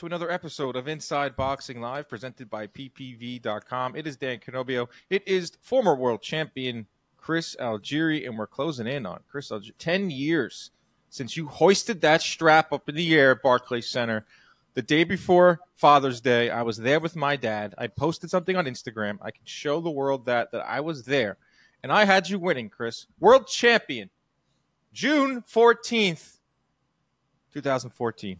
to another episode of Inside Boxing Live, presented by PPV.com. It is Dan Canobio. It is former world champion Chris Algieri, and we're closing in on Chris Algieri. 10 years since you hoisted that strap up in the air at Barclays Center. The day before Father's Day, I was there with my dad. I posted something on Instagram. I can show the world that I was there. And I had you winning, Chris. World champion. June 14th, 2014.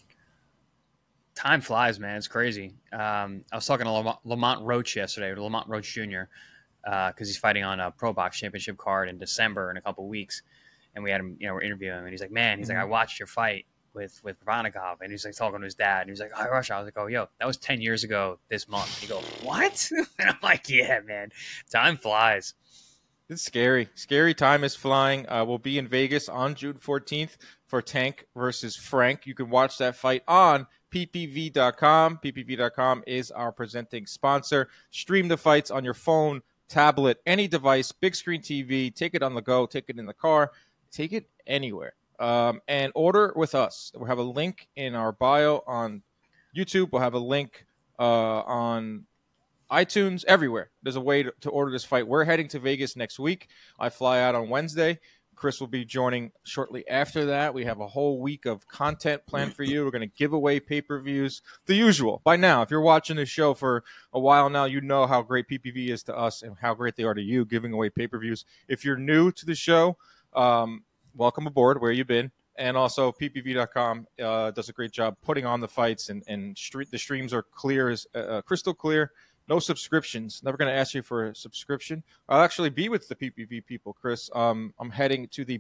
Time flies, man. It's crazy. I was talking to Lamont Roach yesterday, Lamont Roach Jr., because he's fighting on a Pro Box Championship card in December in a couple of weeks. And we had him, we're interviewing him. And he's like, man, he's like, I watched your fight with Vanikov. And he's like talking to his dad. And he's like, oh, Russia. I was like, oh, yo, that was 10 years ago this month. And he goes, what? And I'm like, yeah, man. Time flies. It's scary. Scary time is flying. We'll be in Vegas on June 14th for Tank versus Frank. You can watch that fight on PPV.com. PPV.com is our presenting sponsor. Stream the fights on your phone, tablet, any device, big screen TV. Take it on the go. Take it in the car. Take it anywhere. And order with us. We'll have a link in our bio on YouTube. We'll have a link on iTunes, everywhere. There's a way to order this fight. We're heading to Vegas next week. I fly out on Wednesday. Chris will be joining shortly after that. We have a whole week of content planned for you. We're going to give away pay-per-views, the usual. By now, if you're watching this show for a while now, you know how great PPV is to us and how great they are to you, giving away pay-per-views. If you're new to the show, welcome aboard. Where you been? And also, PPV.com does a great job putting on the fights, and the streams are clear, as crystal clear. No subscriptions. Never going to ask you for a subscription. I'll actually be with the PPV people, Chris. I'm heading to the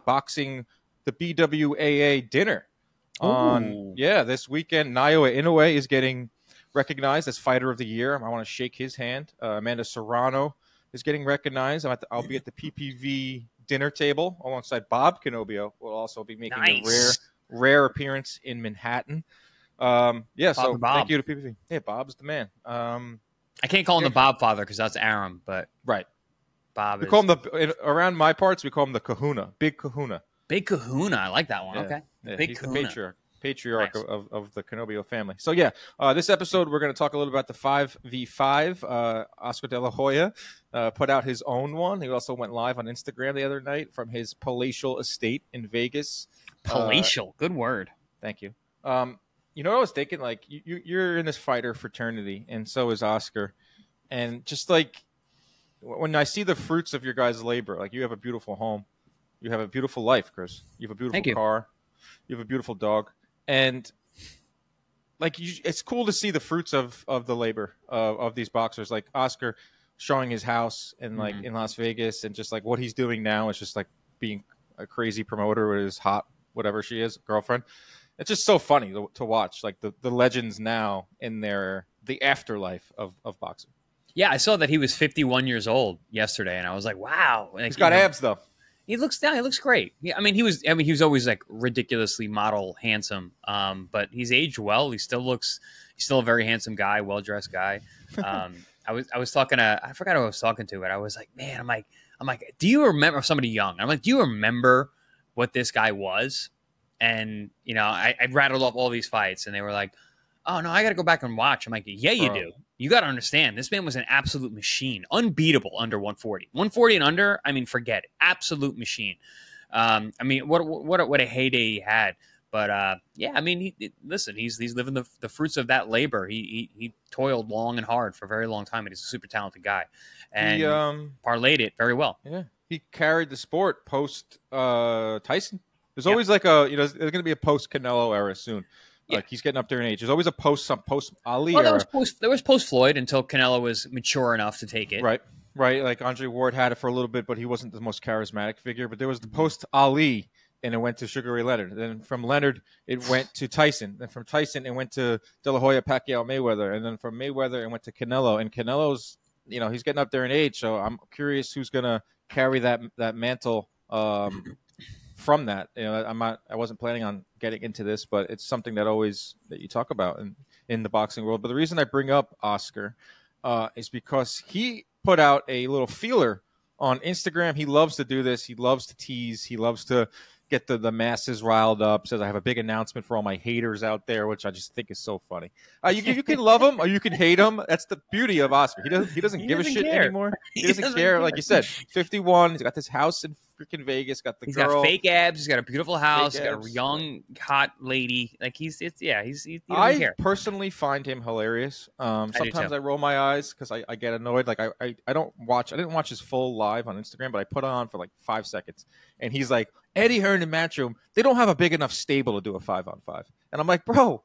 BWAA dinner this weekend. Naoya Inoue is getting recognized as Fighter of the Year. I want to shake his hand. Amanda Serrano is getting recognized. I'll be at the PPV dinner table alongside Bob Canobio. Will also be making a rare appearance in Manhattan. So thank you to PPV. Yeah, Bob's the man. I can't call him the Bob father because that's Aram, but right. Bob. We call him around my parts. We call him the Kahuna, Big Kahuna. Big Kahuna. I like that one. Yeah. Okay, Big Kahuna. The patriarch nice. of the Canobio family. So this episode we're going to talk a little about the 5v5. Oscar De La Hoya put out his own one. He also went live on Instagram the other night from his palatial estate in Vegas. Palatial, good word. Thank you. You know what I was thinking? Like, you're in this fighter fraternity, and so is Oscar. And just like when I see the fruits of your guys' labor, like you have a beautiful home, you have a beautiful life, Chris. You have a beautiful car, you have a beautiful dog, and like it's cool to see the fruits of the labor of these boxers. Like Oscar showing his house and like in Las Vegas, and just like what he's doing now is just like being a crazy promoter with his hot whatever she is girlfriend. It's just so funny to watch, like the legends now in the afterlife of boxing. Yeah, I saw that he was 51 years old yesterday, and I was like, wow. Like, he's got abs though. He looks great. Yeah, I mean, he was always like ridiculously model handsome. But he's aged well. He's still a very handsome guy, well dressed guy. I was talking to, I forgot who I was talking to, but I was like, man, I'm like, do you remember somebody young? I'm like, do you remember what this guy was? And, I rattled off all these fights, and they were like, oh, no, I got to go back and watch. I'm like, yeah, you do. You got to understand. This man was an absolute machine. Unbeatable under 140. 140 and under, I mean, forget it. Absolute machine. I mean, what a heyday he had. But, I mean, listen, he's living the fruits of that labor. He toiled long and hard for a very long time, and he's a super talented guy. And he parlayed it very well. Yeah, he carried the sport post Tyson. There's always like there's going to be a post Canelo era soon. Yeah. Like he's getting up there in age. There's always a post Ali era. There was post Floyd until Canelo was mature enough to take it. Right. Like Andre Ward had it for a little bit, but he wasn't the most charismatic figure. But there was the post Ali, and it went to Sugar Ray Leonard. Then from Leonard, it went to Tyson. Then from Tyson, it went to De La Hoya, Pacquiao, Mayweather. And then from Mayweather, it went to Canelo. And Canelo's, he's getting up there in age. So I'm curious who's going to carry that mantle from that. I wasn't planning on getting into this, but it's something that you talk about in the boxing world. But the reason I bring up Oscar is because he put out a little feeler on Instagram. He loves to do this. He loves to tease. He loves to get the masses riled up. Says I have a big announcement for all my haters out there, which I just think is so funny. You can love him or you can hate him. That's the beauty of Oscar. He doesn't give a shit care. anymore. He doesn't care. Like you said, 51. He's got this house in freaking Vegas. Got the He's girl. got fake abs. He's got a beautiful house. He's got a abs. young, hot lady. Like he doesn't I care. personally find him hilarious. Sometimes too. I roll my eyes because I get annoyed. Like I didn't watch his full live on Instagram, but I put it on for like 5 seconds, and he's like, Eddie Hearn and Matchroom, they don't have a big enough stable to do a 5-on-5. And I'm like, bro,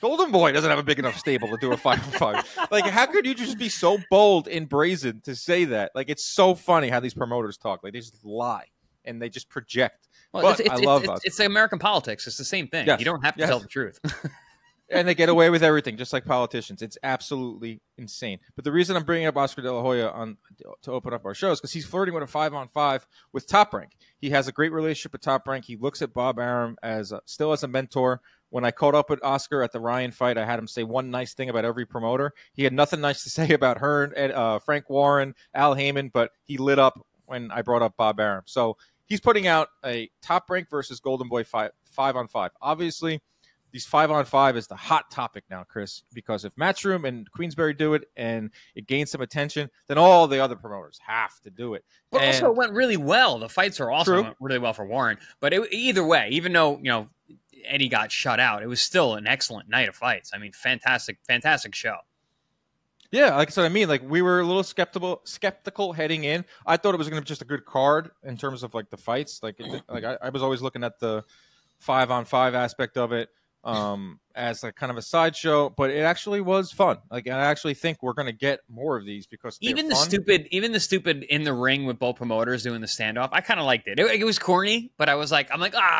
Golden Boy doesn't have a big enough stable to do a 5-on-5. Like, how could you just be so bold and brazen to say that? Like, it's so funny how these promoters talk. Like, they just lie and they just project. Well, but I love it's American politics. It's the same thing. Yes. You don't have to tell the truth. And they get away with everything, just like politicians. It's absolutely insane. But the reason I'm bringing up Oscar De La Hoya to open up our show is because he's flirting with a 5-on-5 with Top Rank. He has a great relationship with Top Rank. He looks at Bob Arum still as a mentor. When I caught up with Oscar at the Ryan fight, I had him say one nice thing about every promoter. He had nothing nice to say about Hearn, Frank Warren, Al Heyman, but he lit up when I brought up Bob Arum. So he's putting out a Top Rank versus Golden Boy 5-on-5. Obviously, these 5-on-5 is the hot topic now, Chris, because if Matchroom and Queensberry do it and it gains some attention, then all the other promoters have to do it. But also, it went really well. The fights are also went really well for Warren. But either way, even though Eddie got shut out, it was still an excellent night of fights. I mean, fantastic show. Yeah, like I said, like we were a little skeptical heading in. I thought it was going to be just a good card in terms of like the fights. I was always looking at the 5-on-5 aspect of it as like kind of a sideshow, but it actually was fun. Like I actually think we're going to get more of these because even the stupid in the ring with both promoters doing the standoff, I kind of liked it. It was corny, but I'm like,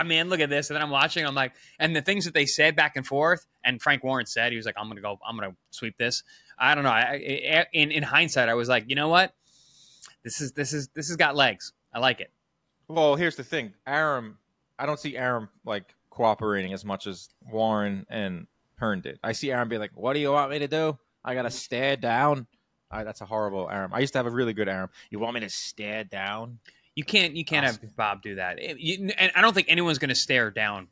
man, look at this. And then I'm watching, I'm like, and the things that they said back and forth, and Frank Warren said, he was like, I'm going to sweep this. I don't know. In hindsight, I was like, you know what? This has got legs. I like it. Well, here's the thing. I don't see Arum like cooperating as much as Warren and Hearn did. I see Arum be like, what do you want me to do? I got to stare down. That's a horrible Arum. I used to have a really good Arum. You want me to stare down? You can't have Bob do that. And I don't think anyone's going to stare down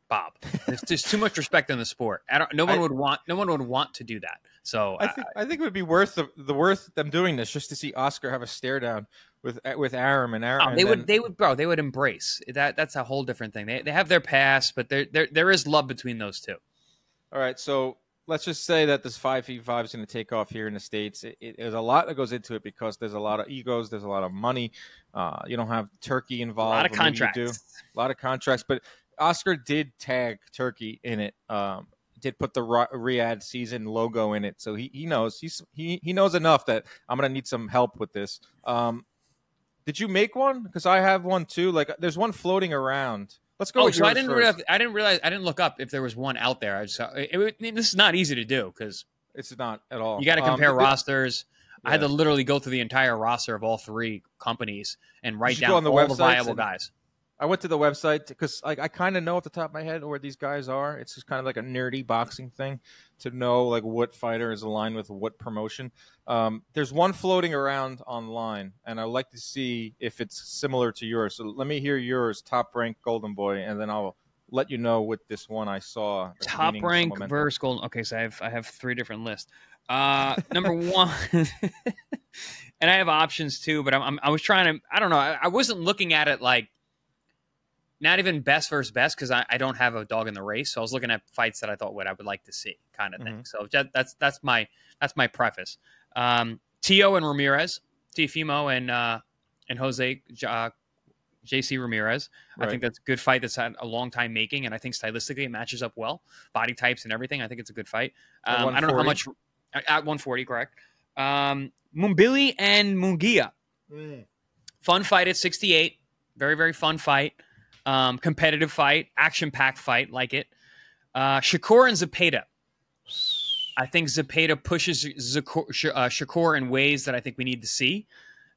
Bob. There's just too much respect in the sport. No one would want to do that. So I think it would be worth them doing this just to see Oscar have a stare down with Arum and Arum. They would embrace that. That's a whole different thing. They have their past, but there is love between those two. All right, so let's just say that this 5v5 is going to take off here in the States. There's a lot that goes into it because there's a lot of egos, there's a lot of money. You don't have Turkey involved. A lot of contracts. A lot of contracts, but Oscar did tag Turkey in it. Did put the Riyadh season logo in it, so he knows he knows enough that I'm gonna need some help with this. Did you make one? Because I have one too. Like there's one floating around. Let's go. So I didn't realize. I didn't look up if there was one out there. This is not easy to do because it's not at all. You got to compare rosters. Yeah. I had to literally go through the entire roster of all three companies and write down all the viable guys. I went to the website because I kind of know off the top of my head where these guys are. It's just kind of like a nerdy boxing thing to know like what fighter is aligned with what promotion. There's one floating around online, and I'd like to see if it's similar to yours. So let me hear yours, Top Rank Golden Boy, and then I'll let you know what this one I saw. Top Rank versus Golden. Okay, so I have three different lists. Number one, and I have options too, but I was trying to. I don't know. I wasn't looking at it like. Not even best versus best because I don't have a dog in the race. So I was looking at fights that I thought I would like to see, kind of thing. So that's my preface. Tio and Ramirez, Teofimo and Jose JC Ramirez. Right. I think that's a good fight that's had a long time making, and I think stylistically it matches up well, body types and everything. I think it's a good fight. I don't know how much at 140, correct? Mumbili and Mungia, fun fight at 68. Very very fun fight. Competitive fight, action-packed fight, like it. Shakur and Zepeda. I think Zepeda pushes Shakur in ways that I think we need to see.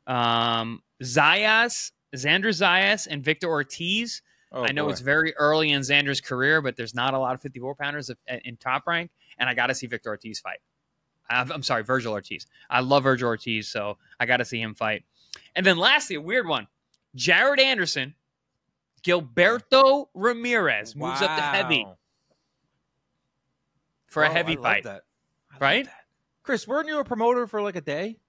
Xander Zayas, and Victor Ortiz. I know it's very early in Xander's career, but there's not a lot of 54-pounders in Top Rank, and I got to see Victor Ortiz fight. I'm sorry, Virgil Ortiz. I love Virgil Ortiz, so I got to see him fight. And then lastly, a weird one. Jared Anderson Gilberto Ramirez moves up to heavy Wow. for a Oh, heavy I love fight. that. I love Right? that. Chris, weren't you a promoter for like a day?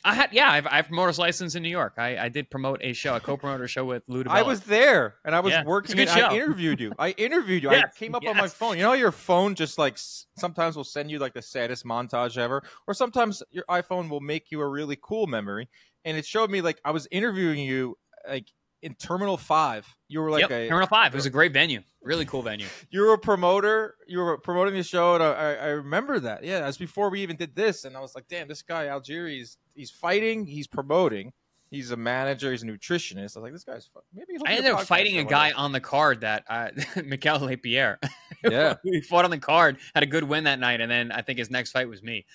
I have a promoter's license in New York. I did promote a show, a co-promoter show with Lou DiBella. I was there, and I was Yeah, working it's a it. good I show. interviewed you. I Yes, came up on my yes. phone. You know, your phone just like sometimes will send you like the saddest montage ever, or sometimes your iPhone will make you a really cool memory. And it showed me like I was interviewing you like in Terminal 5. You were like Terminal 5. It was a great venue. Really cool venue. You were a promoter. You were promoting the show, and I remember that. Yeah, that's before we even did this, and I was like, damn, this guy Algieri, he's fighting, he's promoting. He's a manager. He's a nutritionist. I was like, this guy's maybe. I ended up fighting a guy on the card that Mikel Lapierre. Yeah, he fought on the card, had a good win that night, and then I think his next fight was me.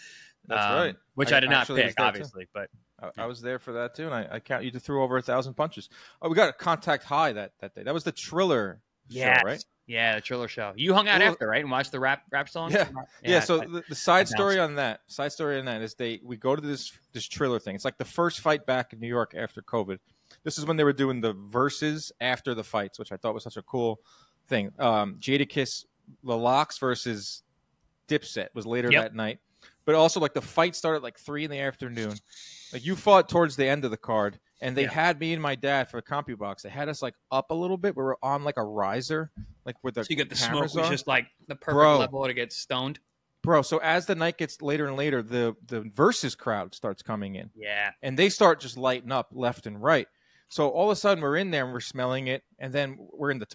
That's right. Which I did not pick, obviously, but I was there for that too, and I count you threw over 1,000 punches. Oh, we got a contact high that day. That was the Triller show, right? Yeah, the Triller show. You hung out after, right, and watched the rap song. Yeah. So the side story on that is we go to this Triller thing. It's like the first fight back in New York after COVID. This is when they were doing the verses after the fights, which I thought was such a cool thing. Jadakiss, the Locks versus Dipset was later that night, but also like the fight started like 3 p.m. Like you fought towards the end of the card, and they had me and my dad for the CompuBox. They had us like up a little bit. We were on like a riser, like with the so you get the smoke was on. just like the perfect level to get stoned. Bro, so as the night gets later and later, the versus crowd starts coming in. Yeah. And they start just lighting up left and right. So all of a sudden we're in there and we're smelling it, and then we're in the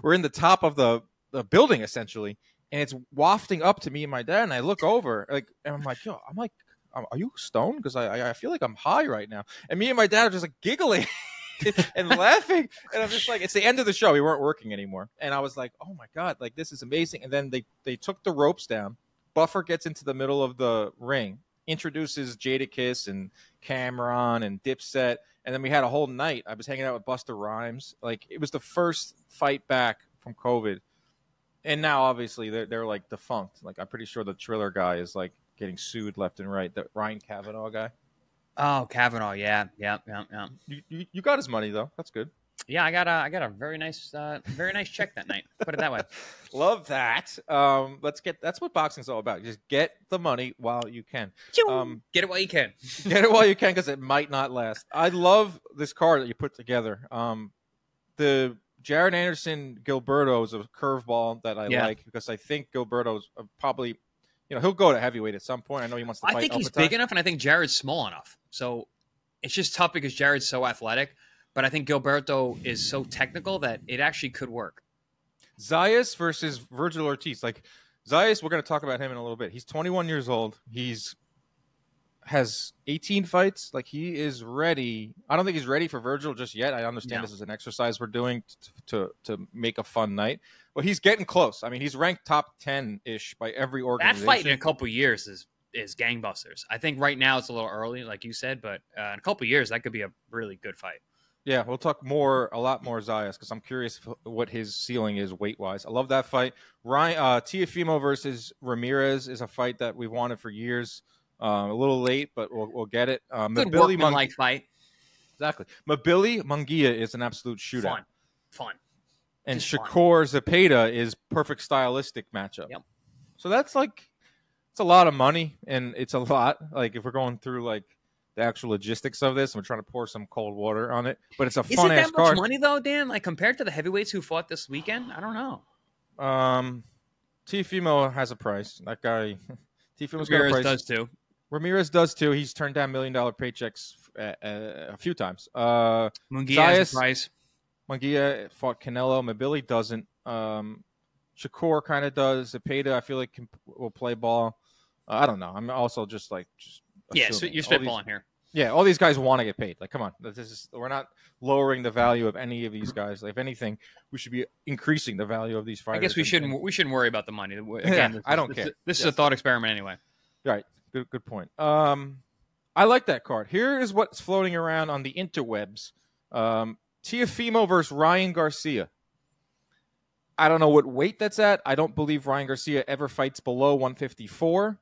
we're in the top of the building essentially, and it's wafting up to me and my dad, and I look over and I'm like, yo, are you stoned? Because I feel like I'm high right now. And me and my dad are just like giggling and laughing. And I'm just like, it's the end of the show. We weren't working anymore. And I was like, oh my God, like this is amazing. And then they took the ropes down. Buffer gets into the middle of the ring, introduces Jadakiss and Cameron and Dipset. And then we had a whole night. I was hanging out with Busta Rhymes. Like it was the first fight back from COVID. And now obviously they're like defunct. Like I'm pretty sure the Triller guy is like getting sued left and right. The Ryan Kavanaugh guy. Oh, Kavanaugh, yeah. You got his money though. That's good. Yeah, I got a very nice check that night. Put it that way. Love that. That's what boxing's all about. Just get the money while you can. Get it while you can. Get it while you can, because it might not last. I love this card that you put together. The Jared Anderson Gilberto is a curveball that I like, because I think Gilberto's probably. He'll go to heavyweight at some point. I know he wants to fight. I think he's big enough, and I think Jared's small enough. So it's just tough because Jared's so athletic. But I think Gilberto is so technical that it actually could work. Zayas versus Virgil Ortiz. Like Zayas, we're going to talk about him in a little bit. He's 21 years old. Has 18 fights. Like he is ready. I don't think he's ready for Virgil just yet. I understand this is an exercise we're doing to make a fun night. But he's getting close. I mean, he's ranked top 10-ish by every organization. That fight in a couple years is gangbusters. I think right now it's a little early, like you said, but in a couple years that could be a really good fight. Yeah, we'll talk a lot more Zayas, because I'm curious what his ceiling is weight-wise. I love that fight. Teofimo versus Ramirez is a fight that we've wanted for years. A little late, but we'll get it. Good workman-like fight. Exactly. Mabili Munguia is an absolute shootout. Fun. And Shakur Zepeda is perfect stylistic matchup. Yep. So that's like, it's a lot of money, and it's a lot. Like if we're going through like the actual logistics of this, and we're trying to pour some cold water on it, but it's a fun ass card. Is it that much money though, Dan? Like compared to the heavyweights who fought this weekend, I don't know. Teofimo has a price. That guy, Teofimo's got a price. Does too. Ramirez does too. He's turned down $1 million paychecks a few times. Munguia has a price. Munguia fought Canelo. Mabili doesn't. Shakur kind of does. Zepeda, I feel like will play ball. I don't know. I'm also just assuming. So you're spitballing here. Yeah, all these guys want to get paid. Like, come on, we're not lowering the value of any of these guys. Like, if anything, we should be increasing the value of these fighters. I guess we shouldn't worry about the money. Again, I don't care. This is a thought experiment anyway. Right. Good point. I like that card. Here is what's floating around on the interwebs. Teofimo versus Ryan Garcia. I don't know what weight that's at. I don't believe Ryan Garcia ever fights below 154.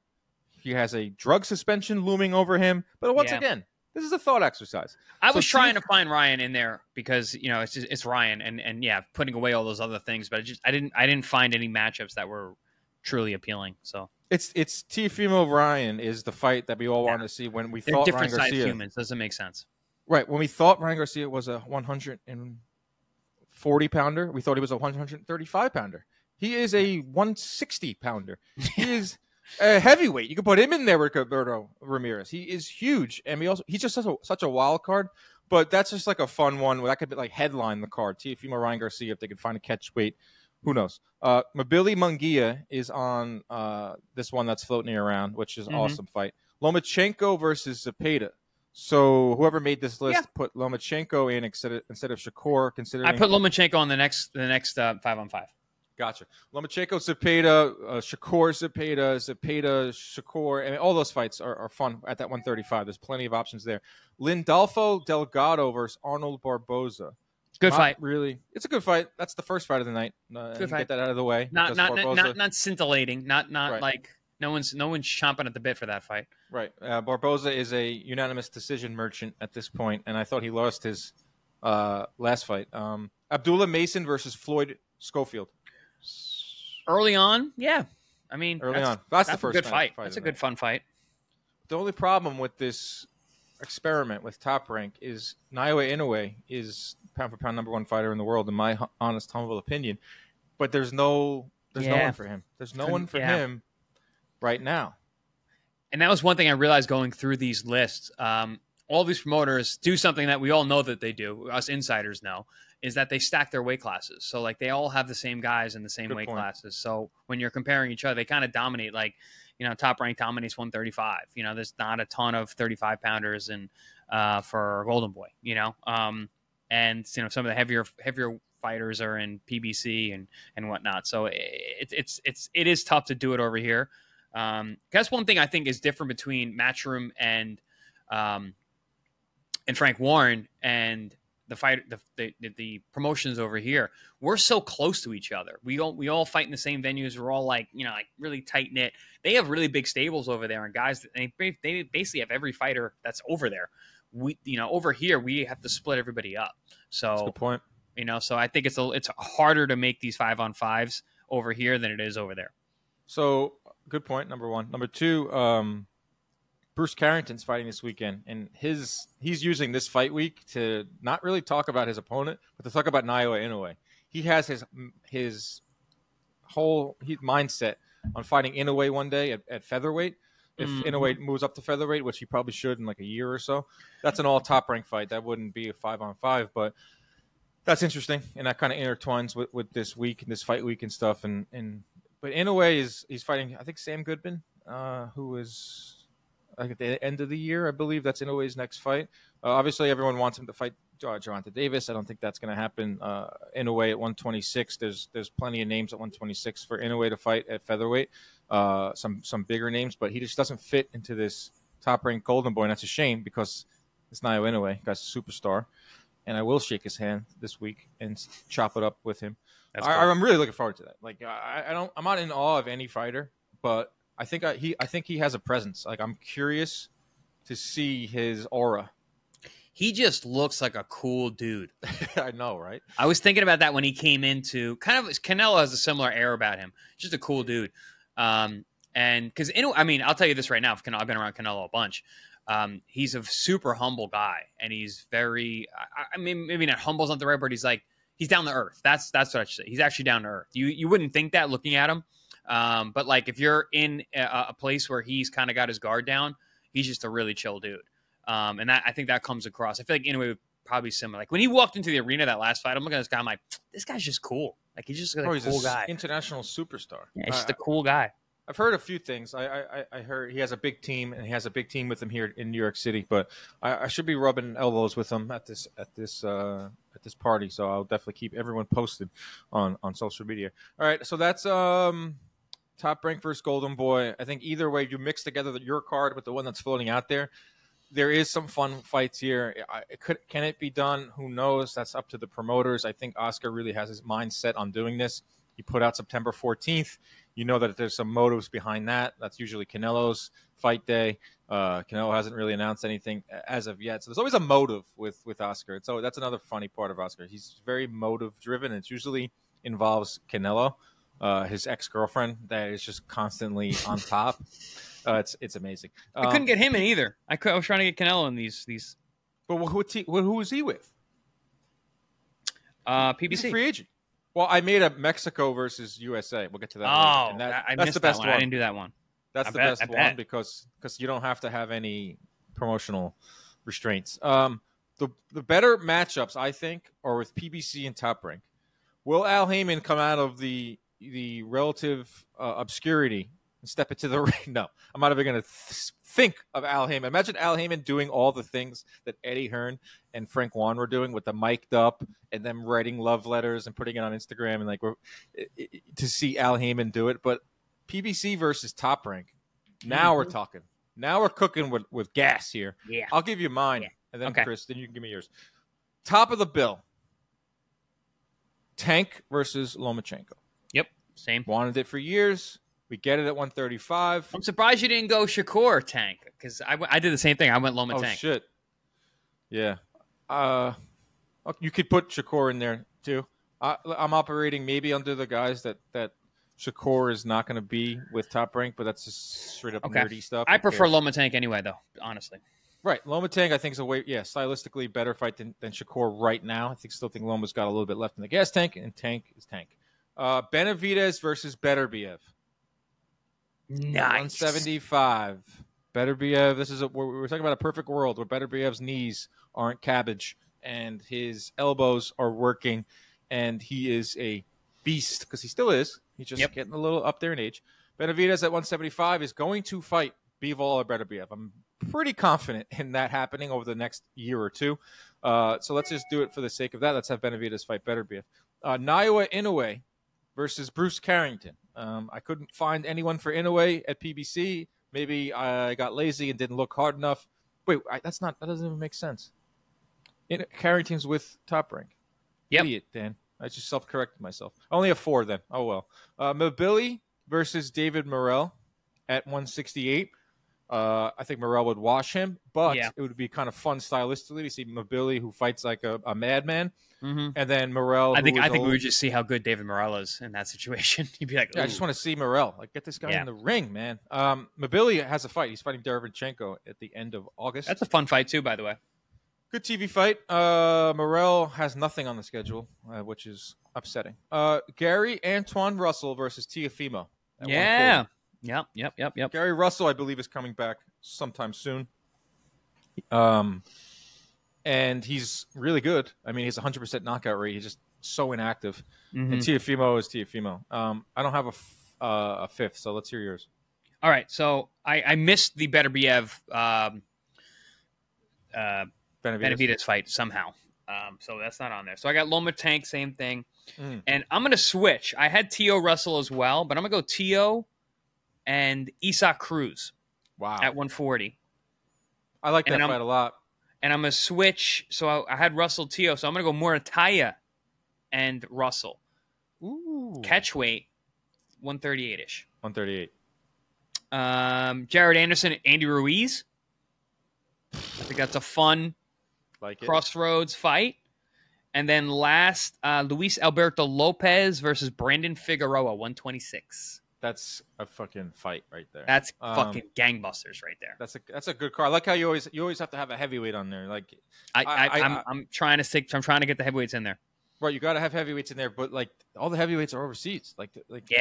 He has a drug suspension looming over him. But once again, This is a thought exercise. I was trying to find Ryan in there because it's Ryan and yeah, putting away all those other things, but I didn't find any matchups that were truly appealing. So it's Teofimo Ryan is the fight that we all wanted to see when we thought different Ryan Garcia. Size humans. Doesn't make sense. Right. When we thought Ryan Garcia was a 140 pounder, we thought he was a 135 pounder. He is a 160 pounder. He is a heavyweight. You can put him in there with Roberto Ramirez. He is huge, and he's just such a wild card. But that's just like a fun one where that could be like headline the card. Teofimo Ryan Garcia, if they could find a catch weight, who knows? Mabili Munguia is on this one that's floating around, which is an awesome fight. Lomachenko versus Zepeda. So whoever made this list put Lomachenko in instead of Shakur. Considering I put Lomachenko on the next 5-on-5. Gotcha. Lomachenko, Zepeda, Shakur, Zepeda, Shakur. I mean, all those fights are fun at that 135. There's plenty of options there. Lindolfo Delgado versus Arnold Barboza. Good fight. Really, it's a good fight. That's the first fight of the night. Good fight. Get that out of the way. Not scintillating. Not right. Like no one's chomping at the bit for that fight. Right. Barboza is a unanimous decision merchant at this point, and I thought he lost his last fight. Abdullah Mason versus Floyd Schofield. Early on, yeah. I mean, that's the first good fight. That's a good fun fight. The only problem with this experiment with Top Rank is Naoya Inoue is pound for pound #1 fighter in the world, in my honest, humble opinion. But there's no one for him. There's no one for him right now. And that was one thing I realized going through these lists. All these promoters do something that we all know that they do, us insiders know, is that they stack their weight classes. So, like, they all have the same guys in the same weight classes. So when you're comparing each other, they kind of dominate. Like, Top Rank dominates 135. There's not a ton of 35-pounders and for Golden Boy, and some of the heavier fighters are in PBC and whatnot. So it is tough to do it over here. That's one thing I think is different between Matchroom and Frank Warren and the promotions over here. We're so close to each other. We all fight in the same venues. We're all like really tight knit. They have really big stables over there, and guys, they basically have every fighter that's over there. We over here we have to split everybody up. So that's a good point. So I think it's harder to make these 5-on-5s over here than it is over there. So good point. Number one. Number two. Bruce Carrington's fighting this weekend, and he's using this fight week to not really talk about his opponent, but to talk about Naoya Inoue. He has his whole mindset on fighting Inoue one day at featherweight. If Inoue moves up to featherweight, which he probably should in like a year or so, that's an all Top Rank fight. That wouldn't be a 5-on-5, but that's interesting, and that kind of intertwines with this week and this fight week and stuff. But Inoue he's fighting, I think, Sam Goodman, who is. Like at the end of the year, I believe that's Inoue's next fight. Obviously, everyone wants him to fight Gervonta Davis. I don't think that's going to happen. Inoue at 126. There's plenty of names at 126 for Inoue to fight at featherweight. Some bigger names, but he just doesn't fit into this top-ranked Golden Boy, and that's a shame because it's Naoya Inoue, guy's a superstar, and I will shake his hand this week and chop it up with him. I'm really looking forward to that. Like I'm not in awe of any fighter, but I think he has a presence. Like, I'm curious to see his aura. He just looks like a cool dude. I know, right? I was thinking about that when he came into Canelo has a similar air about him. Just a cool dude. And because I'll tell you this right now. I've been around Canelo a bunch. He's a super humble guy, and he's very. I mean, maybe not humble's not the right word. He's down to earth. That's what I should say. He's actually down to earth. You wouldn't think that looking at him. But like if you're in a place where he's kind of got his guard down, he's just a really chill dude. And I think that comes across. I feel like Inoue would probably similar. Like when he walked into the arena that last fight, I'm looking at this guy. I'm like, this guy's just cool. Like he's just a cool guy, international superstar. Yeah, he's just a cool guy. I've heard a few things. I heard he has a big team, and he has a big team with him here in New York City. But I should be rubbing elbows with him at this party. So I'll definitely keep everyone posted on social media. All right, so that's Top Rank versus Golden Boy. I think either way, you mix together your card with the one that's floating out there. There is some fun fights here. Can it be done? Who knows? That's up to the promoters. I think Oscar really has his mind set on doing this. you put out September 14th, you know that there's some motives behind that. That's usually Canelo's fight day. Canelo hasn't really announced anything as of yet. So there's always a motive with Oscar. So that's another funny part of Oscar. He's very motive driven. It usually involves Canelo, his ex-girlfriend that is just constantly on top. It's amazing. I couldn't get him in either. I was trying to get Canelo in these. But who was he with? PBC. He's a free agent. Well, I made a Mexico versus USA. We'll get to that. Oh, and I that's missed the best that one. I didn't do that one. That's the best one because you don't have to have any promotional restraints. The better matchups, I think, are with PBC and Top Rank. Will Al Heyman come out of the relative obscurity and step into the ring? No, I'm not even going to think of Al Heyman. Imagine Al Heyman doing all the things that Eddie Hearn and Frank Juan were doing with the mic'd up and them writing love letters and putting it on Instagram and to see Al Heyman do it. But PBC versus Top Rank. Now we're talking. Now we're cooking with gas here. Yeah. I'll give you mine, Yeah. and then Okay. Chris, then you can give me yours. Top of the bill. Tank versus Lomachenko. Yep, same. Wanted it for years. We get it at 135. I'm surprised you didn't go Shakur Tank because I did the same thing. I went Loma Oh, Tank. shit. Yeah. You could put Shakur in there, too. I'm operating maybe under the guys that Shakur is not going to be with Top Rank, but that's just straight up nerdy stuff. I prefer Loma Tank anyway, though, honestly. Right. Loma Tank, I think, is stylistically better fight than Shakur right now. I still think Loma's got a little bit left in the gas tank, and Tank is Tank. Benavidez versus Beterbiev. Nice. 175. Beterbiev, we're talking about a perfect world where Beterbiev's knees aren't cabbage and his elbows are working, and he is a beast because he still is. He's just getting a little up there in age. Benavidez at 175 is going to fight Bivol or Beterbiev. I'm pretty confident in that happening over the next year or two. So let's just do it for the sake of that. Let's have Benavidez fight Beterbiev. Naoya Inoue versus Bruce Carrington. I couldn't find anyone for Inoue at PBC. Maybe I got lazy and didn't look hard enough. Wait, that doesn't even make sense. Carrington's with Top Rank. Yep. Idiot, Dan. I just self-corrected myself. I only have 4 then. Oh, well. Mabili versus David Morrell at 168. I think Morrell would wash him, but it would be kind of fun stylistically to see Mabili, who fights like a madman, and then Morrell. I think we would just see how good David Morrell is in that situation. He'd be like, I just want to see Morrell. Like, get this guy in the ring, man. Mabili has a fight. He's fighting Derevyanchenko at the end of August. That's a fun fight too, by the way. Good TV fight. Morrell has nothing on the schedule, which is upsetting. Gary Antoine Russell versus Teofimo. Yeah. Yep. Gary Russell, I believe, is coming back sometime soon. And he's really good. I mean, he's 100% knockout rate. He's just so inactive. And Teofimo is Teofimo. I don't have a fifth, so let's hear yours. All right. So I missed the Beterbiev Benavidez fight somehow. So that's not on there. So I got Loma Tank, same thing. And I'm going to switch. I had Teo Russell as well, but I'm going to go Teo and Isak Cruz. Wow. At 140. I like that fight a lot. And I'm going to switch. So I had Russell Teo. So I'm going to go Morataya and Russell. Ooh. Catch weight, 138-ish. 138. Jared Anderson and Andy Ruiz. I think that's a fun crossroads fight. And then last, Luis Alberto Lopez versus Brandon Figueroa, 126. That's a fucking fight right there. That's fucking gangbusters right there. That's a good card. I like how you always have to have a heavyweight on there. Like I'm trying to get the heavyweights in there. Right, you got to have heavyweights in there, but like all the heavyweights are overseas.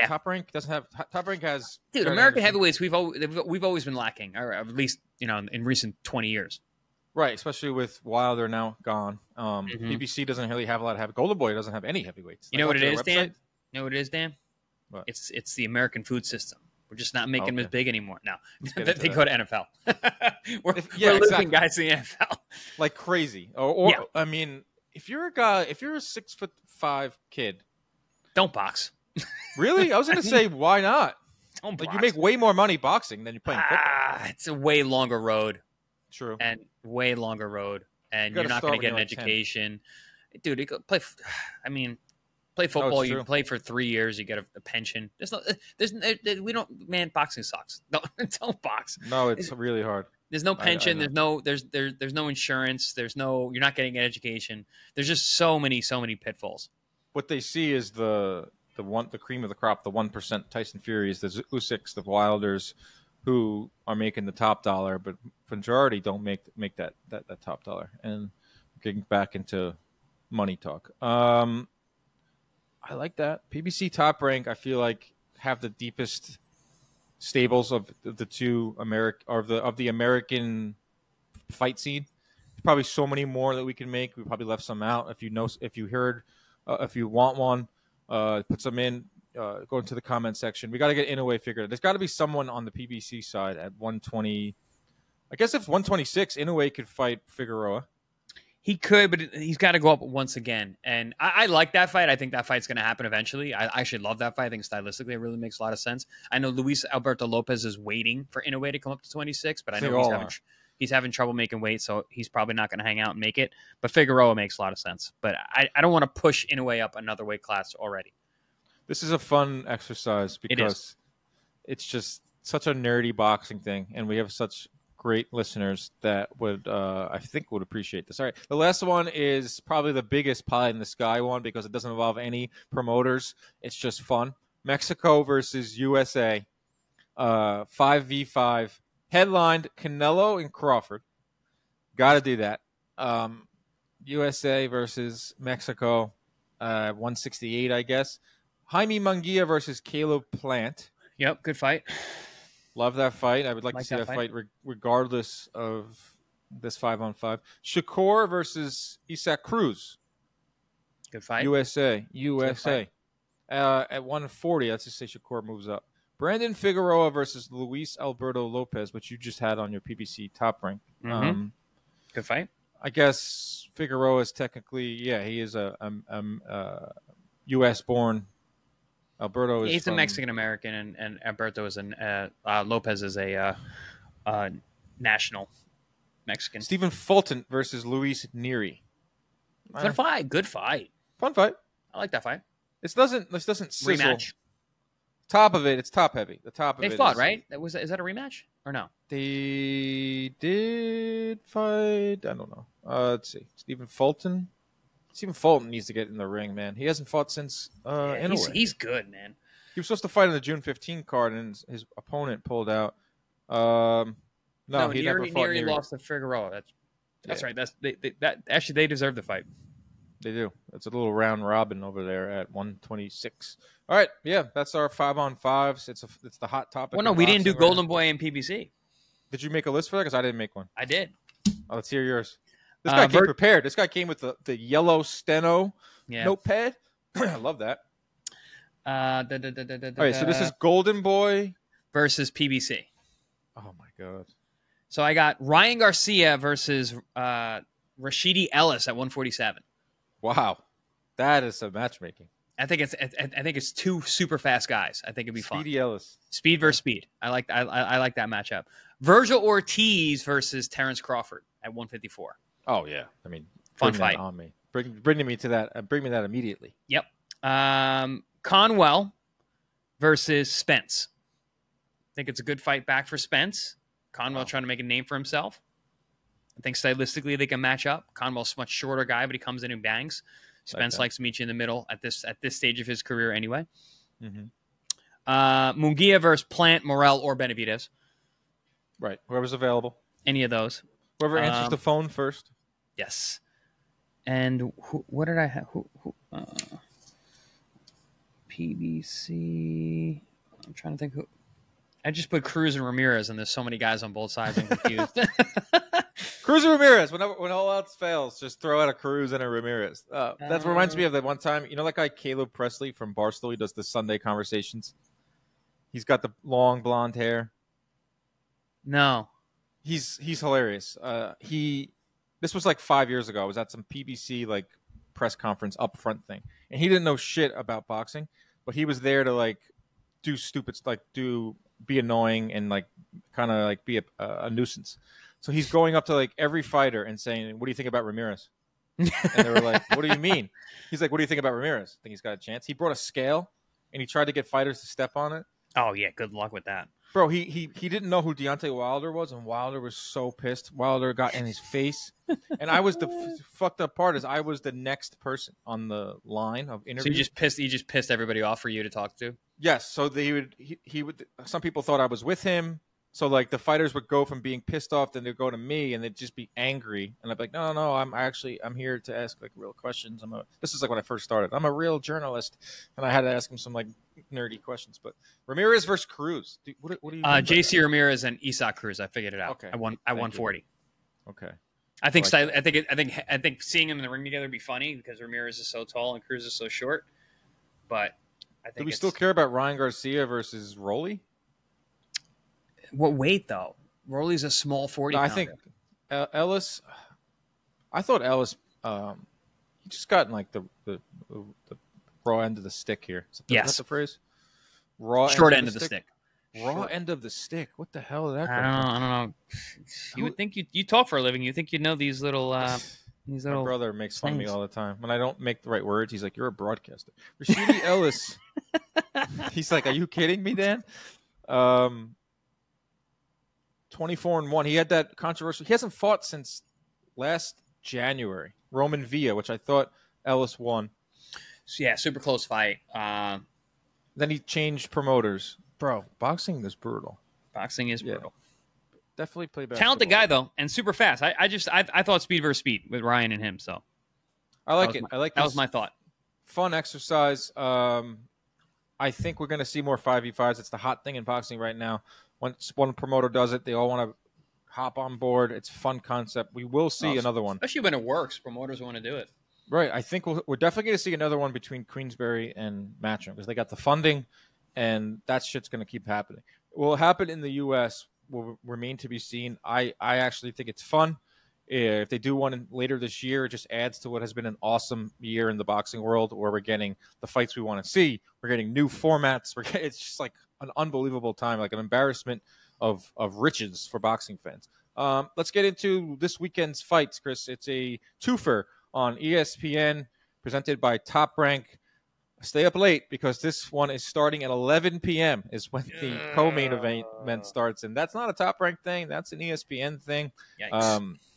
Top Rank doesn't have. Top Rank has. Dude, American heavyweights we've always been lacking, or at least in recent 20 years. Right, especially with Wilder now gone. PBC doesn't really have a lot of Golden Boy doesn't have any heavyweights. You know what it is, Dan? You know what it is, Dan? What? It's the American food system. We're just not making them as big ananymore. No, they go to NFL. we're losing guys in the NFL like crazy. I mean, if you're a 6'5" kid, don't box. Really? I was going to say, why not? Don't box. You make way more money boxing than you're playing football. It's a way longer road. True. And way longer road, and you're not going to get an education. Dude, play. I mean, Play football, it's you true. play for 3 years, you get a pension. We don't, man, boxing sucks. Don't box. No, it's really hard. There's no I pension. know. There's no insurance. You're not getting an education. There's just so many pitfalls. What they see is the cream of the crop, the 1%. Tyson Furies, the Usyks, the Wilders, who are making the top dollar, but majority don't make that top dollar. And getting back into money talk. I like that. PBC Top Rank, I feel like, have the deepest stables of the two of the American fight scene. There's probably so many more that we can make. We probably left some out. If you heard, if you want one, put some in. Go into the comment section. We got to get Inoue figured out. There's got to be someone on the PBC side at 120. I guess if 126, Inoue could fight Figueroa. He could, but he's got to go up once again. And I like that fight. I think that fight's going to happen eventually. I actually love that fight. I think stylistically it really makes a lot of sense. I know Luis Alberto Lopez is waiting for Inoue to come up to 26, but I know he's having trouble making weight, so he's probably not going to hang out and make it. But Figueroa makes a lot of sense. But I don't want to push Inoue up another weight class already. This is a fun exercise because it's just such a nerdy boxing thing, and we have such great listeners that would, I think, would appreciate this. All right, the last one is probably the biggest pie in the sky one because it doesn't involve any promoters. It's just fun. Mexico versus USA, 5v5, headlined Canelo and Crawford. Got to do that. USA versus Mexico, 168, I guess. Jaime Munguia versus Caleb Plant. Yep, good fight. Love that fight. I would like to see that fight regardless of this 5-on-5. Shakur versus Isaac Cruz. Good fight. USA. At 140, let's just say Shakur moves up. Brandon Figueroa versus Luis Alberto Lopez, which you just had on your PBC top rank. Mm-hmm. Good fight. I guess Figueroa is technically, he is a U.S. born. Alberto is he's a Mexican American, and Alberto is Lopez is a national Mexican. Stephen Fulton versus Luis Nery. Good fight. Good fight. Fun fight. I like that fight. This doesn't sizzle. Rematch. Top of it, it's top heavy. The top of they it. They fought, right? Is that a rematch or no? They did fight. I don't know. Let's see. Stephen Fulton needs to get in the ring, man. He hasn't fought since he's good, man. He was supposed to fight on the June 15 card, and his opponent pulled out. No, he never fought. Nery lost to Figueroa. That's right. Actually they deserve the fight. They do. It's a little round robin over there at 126. All right, yeah, that's our 5-on-5s. It's the hot topic. Well, no, we didn't do Golden Boy and PBC. Did you make a list for that? Because I didn't make one. I did. Oh, let's hear yours. This guy came prepared. This guy came with the yellow steno notepad. I love that. All right, so this is Golden Boy versus PBC. Oh, my God. So I got Ryan Garcia versus Rashidi Ellis at 147. Wow. That is some matchmaking. I think it's two super fast guys. I think it'd be fun. Speedy Ellis. Speed versus speed. I like that matchup. Virgil Ortiz versus Terrence Crawford at 154. Oh yeah, I mean, fun fight on me. Bring me to that. Bring me that immediately. Yep. Conwell versus Spence. I think it's a good fight back for Spence. Conwell trying to make a name for himself. I think stylistically they can match up. Conwell's a much shorter guy, but he comes in and bangs. Spence likes to meet you in the middle at this stage of his career anyway. Mm-hmm. Munguia versus Plant, Morel, or Benavidez. Right. Whoever's available. Any of those. Whoever answers the phone first. Yes. And what did I have? PBC. I'm trying to think who. I just put Cruz and Ramirez, and there's so many guys on both sides. I'm confused. Cruz and Ramirez. When all else fails, just throw out a Cruz and a Ramirez. That reminds me of that one time. You know that guy Caleb Presley from Barstool? He does the Sunday Conversations. He's got the long blonde hair. No. He's hilarious. This was like 5 years ago. I was at some PBC like press conference up front thing, and he didn't know shit about boxing, but he was there to like do stupid, like be annoying and like kind of like be a nuisance. So he's going up to like every fighter and saying, "What do you think about Ramirez?" And they were like, what do you mean? He's like, what do you think about Ramirez? Think he's got a chance? He brought a scale, and he tried to get fighters to step on it. Oh, yeah, good luck with that. Bro, he didn't know who Deontay Wilder was, and Wilder was so pissed. Wilder got in his face. And I was the fucked up part is I was the next person on the line of interviews. So you just pissed everybody off for you to talk to? Yes. So he would. Some people thought I was with him. So like the fighters would go from being pissed off, then they'd go to me, and they'd just be angry. And I'd be like, no, I'm here to ask like real questions. This is like when I first started. I'm a real journalist, and I had to ask him some like nerdy questions. But Ramirez versus Cruz. What do you? JC Ramirez and Isak Cruz. I figured it out. Okay. I won 40. Okay. I think seeing them in the ring together would be funny because Ramirez is so tall and Cruz is so short. But I think do we still care about Ryan Garcia versus Rolly? What weight though? Rolly's a small 40. No, I think Ellis. I thought Ellis. He just got like the raw end of the stick here. Is that the phrase? Raw short end of the stick. Raw end of the stick. What the hell is that? I don't know. You would think you talk for a living. You think you'd know these little. My brother makes fun of me all the time when I don't make the right words. He's like, "You're a broadcaster." Rashidi Ellis. He's like, "Are you kidding me, Dan?" 24-1. He had that controversial. He hasn't fought since last January. Roman Villa, which I thought Ellis won. So, yeah, super close fight. Then he changed promoters. Bro, boxing is brutal. Boxing is brutal. Definitely play basketball. Talented guy though, and super fast. I thought speed versus speed with Ryan and him. So I like it. That was my thought. Fun exercise. I think we're going to see more 5v5s. It's the hot thing in boxing right now. Once one promoter does it, they all want to hop on board. It's a fun concept. We will see another one. Especially when it works. Promoters want to do it. Right. I think we're definitely going to see another one between Queensberry and Matchroom because they got the funding, and that shit's going to keep happening. Will happen in the U.S. will remain to be seen. I actually think it's fun. If they do one later this year, it just adds to what has been an awesome year in the boxing world where we're getting the fights we want to see. We're getting new formats. It's just like an unbelievable time, like an embarrassment of riches for boxing fans. Let's get into this weekend's fights, Chris. It's a twofer on ESPN presented by Top Rank. Stay up late because this one is starting at 11 p.m. is when the co-main event starts. And that's not a Top Rank thing. That's an ESPN thing.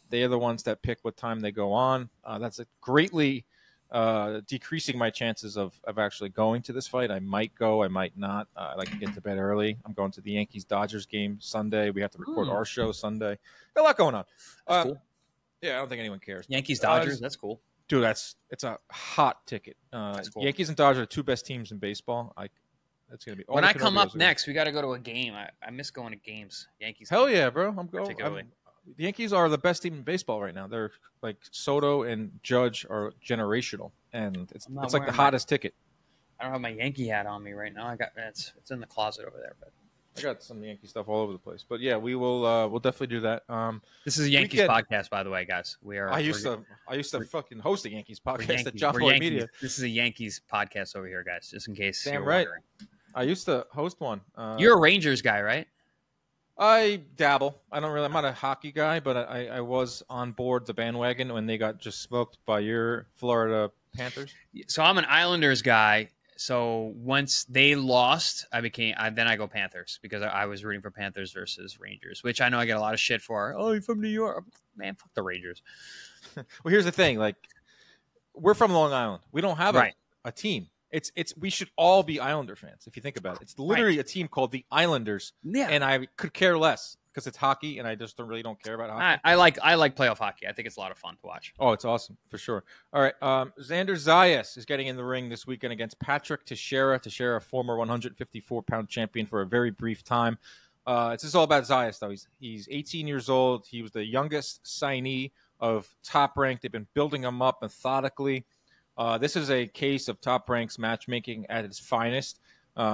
They are the ones that pick what time they go on. That's greatly decreasing my chances of actually going to this fight. I might go. I might not. I like to get to bed early. I'm going to the Yankees-Dodgers game Sunday. We have to record our show Sunday. Got a lot going on. That's cool. Yeah, I don't think anyone cares. Yankees-Dodgers, that's cool. Dude, it's a hot ticket. Cool. Yankees and Dodgers are the two best teams in baseball. That's gonna be. When I come up next, we got to go to a game. I miss going to games. Yankees. Hell yeah, bro! I'm going. The Yankees are the best team in baseball right now. They're like Soto and Judge are generational, and it's like the hottest ticket. I don't have my Yankee hat on me right now. It's in the closet over there, but I got some Yankee stuff all over the place. But yeah, we'll definitely do that. This is a Yankees podcast, by the way, guys. I used to fucking host a Yankees podcast at John Boy Media. This is a Yankees podcast over here, guys. Just in case. Damn right. Wondering. I used to host one. You're a Rangers guy, right? I dabble. I'm not a hockey guy, but I was on board the bandwagon when they got just smoked by your Florida Panthers. So I'm an Islanders guy. So once they lost, then I go Panthers because I was rooting for Panthers versus Rangers, which I know I get a lot of shit for. Oh, you're from New York. Man, fuck the Rangers. Well, here's the thing. Like, we're from Long Island. We don't have a team. We should all be Islander fans if you think about it. It's literally a team called the Islanders, and I could care less because it's hockey, and I just don't care about hockey. I like playoff hockey. I think it's a lot of fun to watch. Oh, it's awesome for sure. All right, Xander Zayas is getting in the ring this weekend against Patrick Teixeira. Teixeira, former 154-pound champion for a very brief time. It's just all about Zayas, though. He's 18 years old. He was the youngest signee of Top Rank. They've been building him up methodically. This is a case of Top Rank's matchmaking at its finest.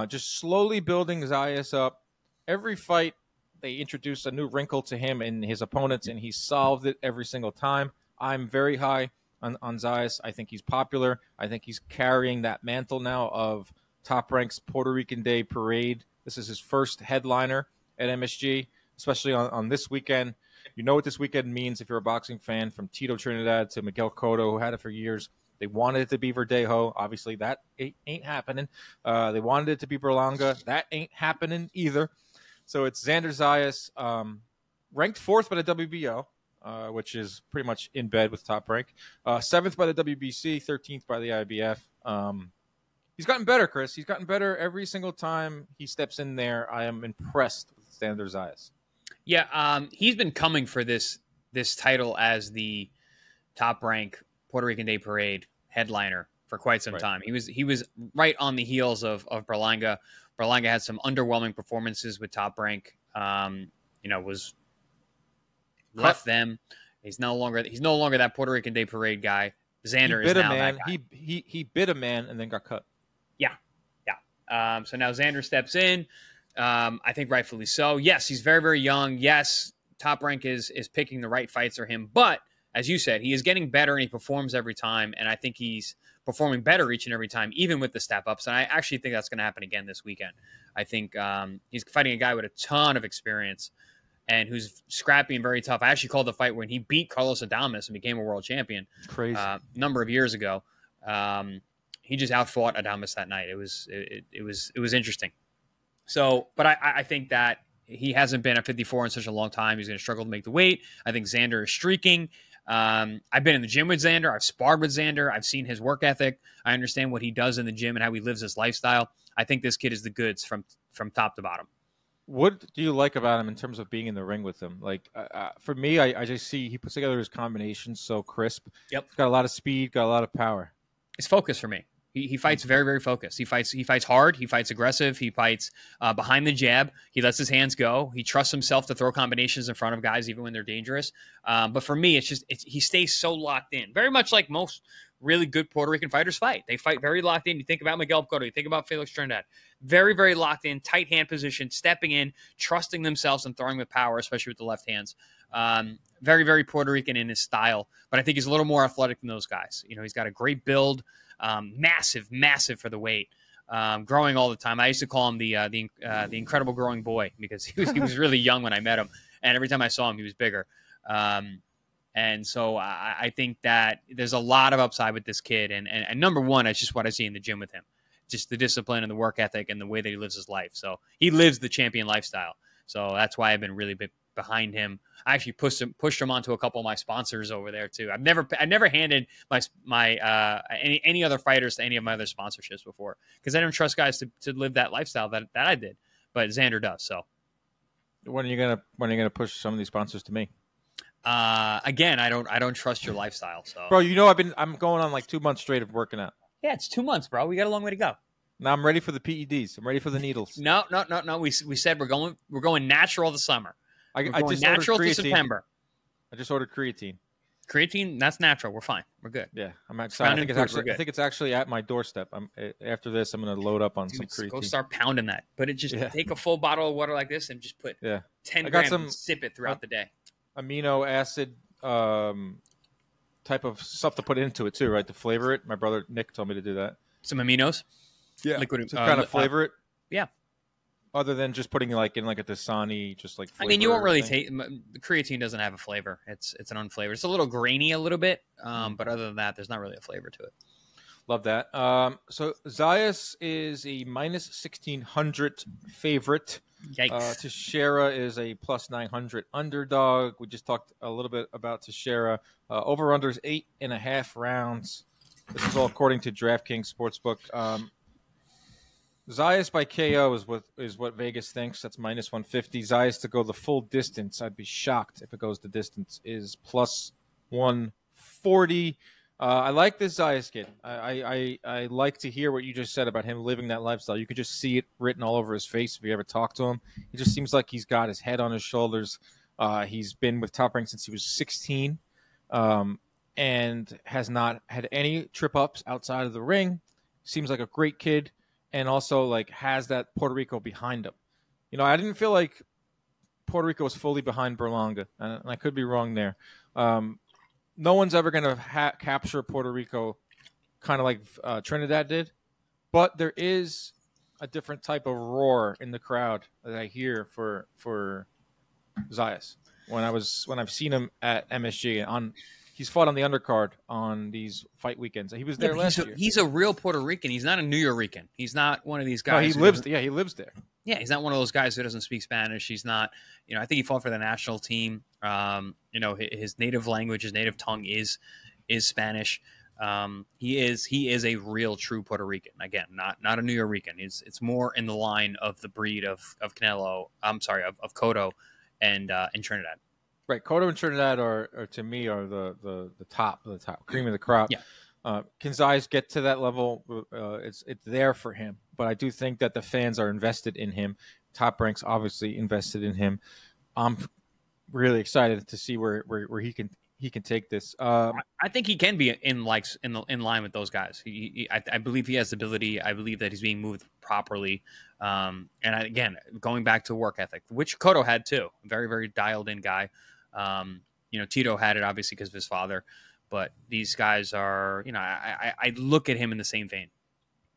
Just slowly building Zayas up. Every fight, they introduce a new wrinkle to him and his opponents, and he solved it every single time. I'm very high on Zayas. I think he's popular. I think he's carrying that mantle now of Top Rank's Puerto Rican Day Parade. This is his first headliner at MSG. especially on this weekend. You know what this weekend means if you're a boxing fan, from Tito Trinidad to Miguel Cotto, who had it for years. They wanted it to be Verdejo. Obviously, that ain't happening. They wanted it to be Berlanga. That ain't happening either. So it's Xander Zayas, ranked 4th by the WBO, which is pretty much in bed with Top Rank. 7th by the WBC, 13th by the IBF. He's gotten better, Chris. He's gotten better every single time he steps in there. I am impressed with Xander Zayas. Yeah, he's been coming for this title as the Top Rank Puerto Rican Day Parade headliner for quite some time. He was right on the heels of Berlanga. Berlanga had some underwhelming performances with Top Rank. Was left them. He's no longer that Puerto Rican Day Parade guy. Xander is now that guy. He bit a man and then got cut. Yeah. So now Xander steps in. I think rightfully so. Yes, he's very, very young. Yes, Top Rank is picking the right fights for him. But as you said, he is getting better and he performs every time. And I think he's performing better each and every time, even with the step ups. And I actually think that's going to happen again this weekend. I think he's fighting a guy with a ton of experience and who's scrappy and very tough. I actually called the fight when he beat Carlos Adames and became a world champion. Crazy. A number of years ago. He just outfought Adames that night. It was interesting. So, but I think that he hasn't been at 54 in such a long time. He's going to struggle to make the weight. I think Xander is streaking. I've been in the gym with Xander. I've sparred with Xander. I've seen his work ethic. I understand what he does in the gym and how he lives his lifestyle. I think this kid is the goods from top to bottom. What do you like about him in terms of being in the ring with him? Like, for me, I just see he puts together his combinations so crisp. Yep. He's got a lot of speed, got a lot of power. It's focus for me. He fights very, very focused. He fights hard. He fights aggressive. He fights behind the jab. He lets his hands go. He trusts himself to throw combinations in front of guys even when they're dangerous. But for me, he stays so locked in. Very much like most really good Puerto Rican fighters fight. They fight very locked in. You think about Miguel Cotto. You think about Felix Trinidad. Very, very locked in, tight hand position, stepping in, trusting themselves and throwing with power, especially with the left hands. Very, very Puerto Rican in his style. But I think he's a little more athletic than those guys. You know, he's got a great build. Massive for the weight. Growing all the time. I used to call him the incredible growing boy because he was really young when I met him, and every time I saw him, he was bigger. And so I think that there's a lot of upside with this kid. And number one, it's just what I see in the gym with him, just the discipline and the work ethic and the way that he lives his life. So he lives the champion lifestyle. So that's why I've been really behind him. I actually pushed him onto a couple of my sponsors over there too. I've never handed my any other fighters to any of my other sponsorships before because I don't trust guys to live that lifestyle that I did, but Xander does. So when are you gonna push some of these sponsors to me? Again, I don't trust your lifestyle. So bro, I'm going on like 2 months straight of working out. Yeah, it's 2 months, bro. We got a long way to go. Now I'm ready for the PEDs. I'm ready for the needles. No. We said we're going natural this summer. I just natural ordered creatine. To September. I just ordered creatine. Creatine, that's natural. We're fine. We're good. Yeah, I think it's actually at my doorstep. After this, I'm going to load up on some creatine. Go start pounding that. Take a full bottle of water like this and just put 10 grams and sip it throughout the day. Amino acid type of stuff to put into it too, right? To flavor it. My brother Nick told me to do that. Some aminos. Yeah, liquid to kind of flavor it. Yeah. Other than just putting like in like a Dasani, just like flavor. I mean, you won't really taste. The creatine doesn't have a flavor. It's an unflavored. It's a little grainy, a little bit. But other than that, there's not really a flavor to it. Love that. So Zayas is a minus 1,600 favorite. Yikes. Teixeira is a plus 900 underdog. We just talked a little bit about Teixeira. Over under is 8.5 rounds. This is all according to DraftKings Sportsbook. Zayas by KO is what Vegas thinks. That's minus 150. Zayas to go the full distance. I'd be shocked if it goes the distance. Is plus 140. I like this Zayas kid. I like to hear what you just said about him living that lifestyle. You could just see it written all over his face if you ever talk to him. He just seems like he's got his head on his shoulders. He's been with Top Rank since he was 16 and has not had any trip-ups outside of the ring. Seems like a great kid. And also, like, has that Puerto Rico behind him. You know, I didn't feel like Puerto Rico was fully behind Berlanga, and I could be wrong there. No one's ever going to capture Puerto Rico kind of like Trinidad did. But there is a different type of roar in the crowd that I hear for Zayas. When I've seen him at MSG he's fought on the undercard on these fight weekends. He was there last year. He's a real Puerto Rican. He's not a New Yorican. He's not one of these guys. No, he lives. Yeah, he lives there. Yeah, he's not one of those guys who doesn't speak Spanish. He's not. I think he fought for the national team. His native language, his native tongue is Spanish. He is a real true Puerto Rican. Again, not a New Yorican. It's more in the line of the breed of Canelo. I'm sorry, of Cotto and Trinidad. Right, Cotto and Trinidad are to me are the top cream of the crop. Yeah. Can Zayas get to that level? It's there for him, but I do think that the fans are invested in him. Top Rank's obviously invested in him. I'm really excited to see where he can take this. I think he can be in line with those guys. I believe he has the ability. I believe that he's being moved properly. Again, going back to work ethic, which Cotto had too. Very, very dialed in guy. Tito had it obviously because of his father, but these guys are, I look at him in the same vein.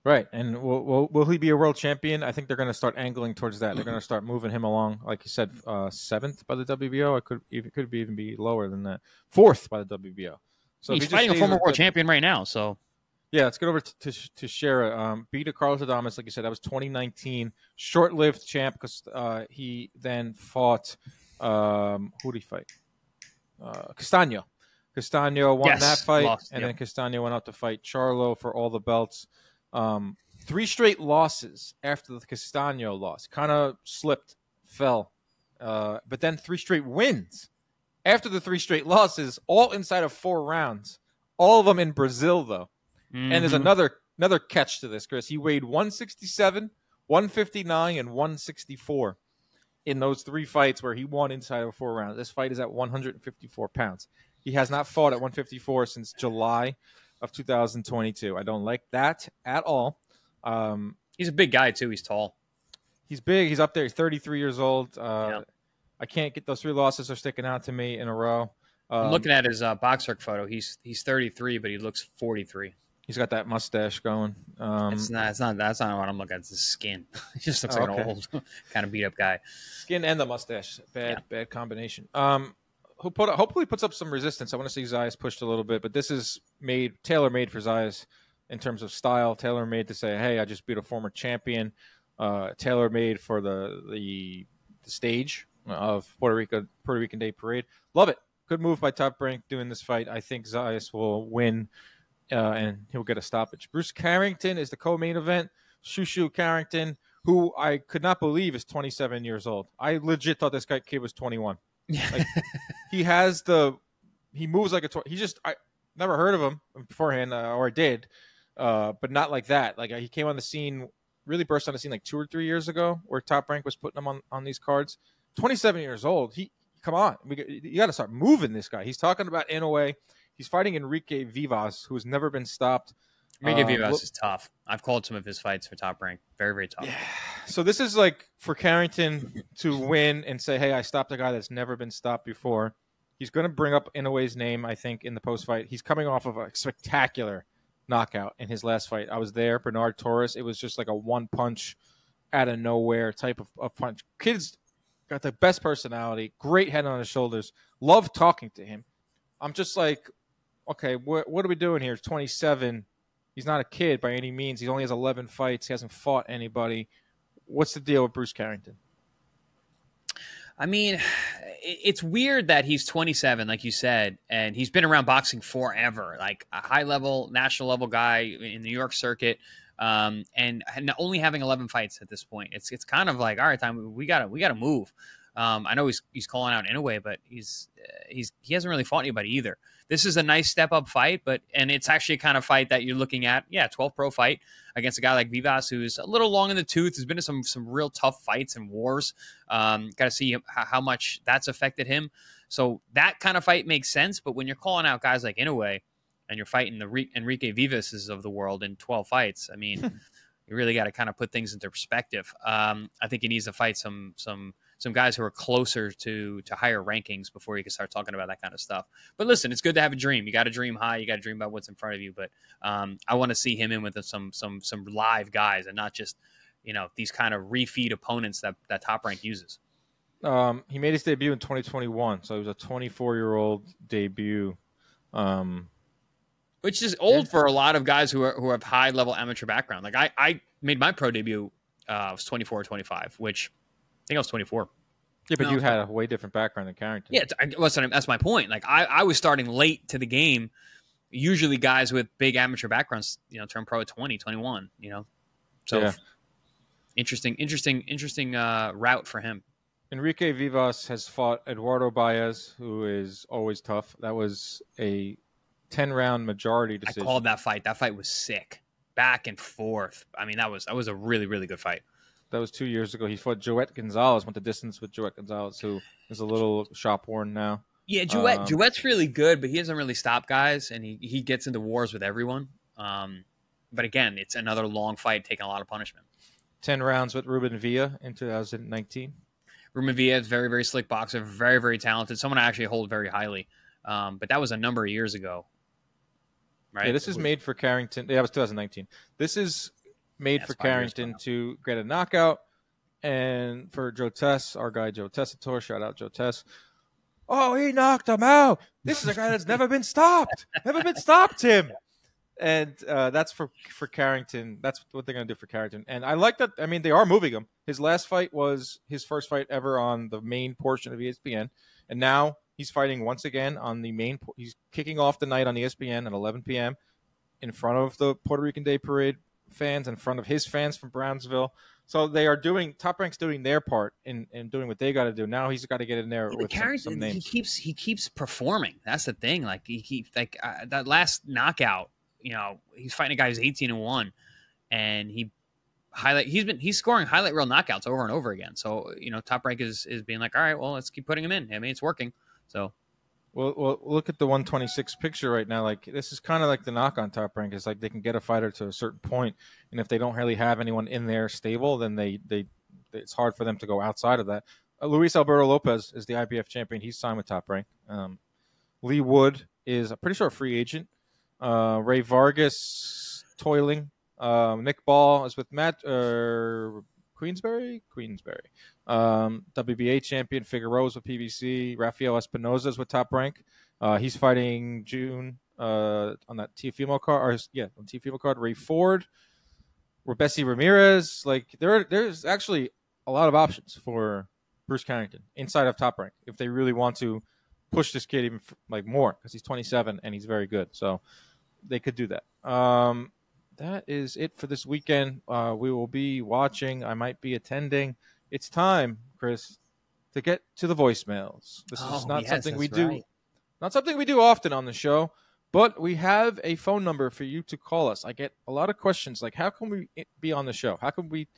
Right. And will he be a world champion? I think they're going to start angling towards that. They're going to start moving him along. Like you said, 7th by the WBO. It could even be lower than that. 4th by the WBO. So he's fighting a former world champion right now. So yeah, let's get over to Teixeira. Beat Carlos Adames, like you said, that was 2019. Short-lived champ because he then fought who did he fight? Castaño. Castaño won that fight, then Castaño went out to fight Charlo for all the belts. 3 straight losses after the Castaño loss. Kind of slipped, fell. But then 3 straight wins after the 3 straight losses, all inside of 4 rounds. All of them in Brazil, though. Mm-hmm. And there's another catch to this, Chris. He weighed 167, 159, and 164 in those 3 fights where he won inside of 4 rounds. This fight is at 154 pounds. He has not fought at 154 since July of 2022. I don't like that at all. He's a big guy, too. He's tall. He's big. He's up there. He's 33 years old. I can't get those 3 losses are sticking out to me in a row. I'm looking at his Boxrec photo. He's 33, but he looks 43. He's got that mustache going. That's not what I'm looking at. It's his skin. He just looks like an old, kind of beat up guy. Skin and the mustache. Bad combination. Hopefully puts up some resistance. I want to see Zayas pushed a little bit, but this is tailor-made for Zayas in terms of style. Tailor-made to say, hey, I just beat a former champion. Tailor-made for the stage of Puerto Rican Day Parade. Love it. Good move by Top Rank doing this fight. I think Zayas will win. And he'll get a stoppage. Bruce Carrington is the co-main event. Shushu Carrington, who I could not believe is 27 years old. I legit thought this kid was 21. Like, he moves like I never heard of him beforehand, or I did, but not like that. Like he came on the scene, really burst on the scene like 2 or 3 years ago, where Top Rank was putting him on these cards. 27 years old. Come on, you got to start moving this guy. He's talking about Inoue. He's fighting Enrique Vivas, who has never been stopped. Enrique Vivas is tough. I've called some of his fights for Top Rank. Very, very tough. Yeah. So this is like for Carrington to win and say, hey, I stopped a guy that's never been stopped before. He's going to bring up Inoue's name, I think, in the post-fight. He's coming off of a spectacular knockout in his last fight. I was there, Bernard Torres. It was just like a one-punch out of nowhere type of punch. Kid's got the best personality, great head on his shoulders. Love talking to him. I'm just like, okay, what are we doing here? He's 27. He's not a kid by any means. He only has 11 fights. He hasn't fought anybody. What's the deal with Bruce Carrington? I mean, it's weird that he's 27, like you said, and he's been around boxing forever, like a high-level, national-level guy in the New York circuit, and only having 11 fights at this point. It's kind of like, all right, time we gotta move. I know he's calling out Inoue, but he hasn't really fought anybody either. This is a nice step up fight, and it's actually a kind of fight that you're looking at. Yeah, 12 pro fight against a guy like Vivas, who's a little long in the tooth. Has been in some real tough fights and wars. Got to see how much that's affected him. So that kind of fight makes sense. But when you're calling out guys like Inoue and you're fighting the Enrique Vivases of the world in 12 fights, I mean, you really got to kind of put things into perspective. I think he needs to fight some guys who are closer to higher rankings before you can start talking about that kind of stuff. But listen, it's good to have a dream. You got to dream high. You got to dream about what's in front of you. But I want to see him in with some live guys and not just, these kind of refeed opponents that Top Rank uses. He made his debut in 2021, so it was a 24-year-old debut. Which is old for a lot of guys who have high level amateur background. Like I made my pro debut. I was 24 or 25, which I think I was 24. Yeah, but you had a way different background than Carrington. Yeah, that's my point. Like I was starting late to the game. Usually guys with big amateur backgrounds, turn pro at 20, 21, So yeah. Interesting route for him. Enrique Vivas has fought Eduardo Baez, who is always tough. That was a 10-round majority decision. I called that fight. That fight was sick. Back and forth. I mean, that was a really, really good fight. That was 2 years ago. He fought Joet Gonzalez, went the distance with Joet Gonzalez, who is a little shop-worn now. Yeah, Joet's really good, but he doesn't really stop guys, and he gets into wars with everyone. But again, it's another long fight, taking a lot of punishment. 10 rounds with Ruben Villa in 2019. Ruben Villa is very, very slick boxer, very, very talented. Someone I actually hold very highly. But that was a number of years ago. Right? Yeah, this is made for Carrington. Yeah, it was 2019. This is made for Carrington to get a knockout. And for Joe Tess, our guy Joe Tessitore, shout out Joe Tess. Oh, he knocked him out. This is a guy that's never been stopped. Never been stopped, Tim. And that's for Carrington. That's what they're going to do for Carrington. And I like that. I mean, they are moving him. His last fight was his first fight ever on the main portion of ESPN. And now he's fighting once again on the main. He's kicking off the night on ESPN at 11 p.m. in front of the Puerto Rican Day Parade fans, in front of his fans from Brownsville. So they are Top Rank's doing their part in doing what they got to do. Now he's got to get in there with some names. He keeps performing. That's the thing. Like he keeps that last knockout. He's fighting a guy who's 18-1, and he's scoring highlight reel knockouts over and over again. So Top Rank is being like, all right, well, let's keep putting him in. I mean, it's working. So. Well, look at the 126 picture right now. Like, this is kind of like the knock on Top Rank. Is like they can get a fighter to a certain point, and if they don't really have anyone in there stable, then it's hard for them to go outside of that. Luis Alberto Lopez is the IBF champion. He's signed with Top Rank. Lee Wood is, I'm pretty sure, a free agent. Ray Vargas toiling. Nick Ball is with Matt Queensberry. WBA champion Figueroa's with PBC. Rafael Espinoza is with Top Rank. He's fighting June on that Teofimo card. On Teofimo card. Ray Ford, Bessie Ramirez. Like there's actually a lot of options for Bruce Carrington inside of Top Rank if they really want to push this kid even more, because he's 27 and he's very good. So they could do that. That is it for this weekend. We will be watching. I might be attending. It's time, Chris, to get to the voicemails. This is not something we do. Right. Not something we do often on the show, but we have a phone number for you to call us. I get a lot of questions like, how can we be on the show? How can we?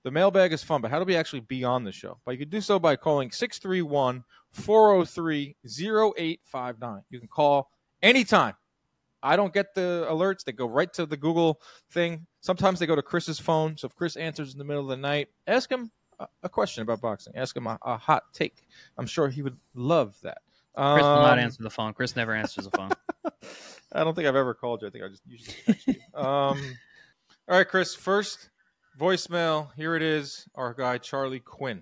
The mailbag is fun, but how do we actually be on the show? But you can do so by calling 631-403-0859. You can call anytime. I don't get the alerts. They go right to the Google thing. Sometimes they go to Chris's phone. So if Chris answers in the middle of the night, ask him a question about boxing. Ask him a hot take. I'm sure he would love that. Chris will not answer the phone. Chris never answers the phone. I don't think I've ever called you. I think I just usually text you. All right, Chris. First voicemail. Here it is. Our guy, Charlie Quinn.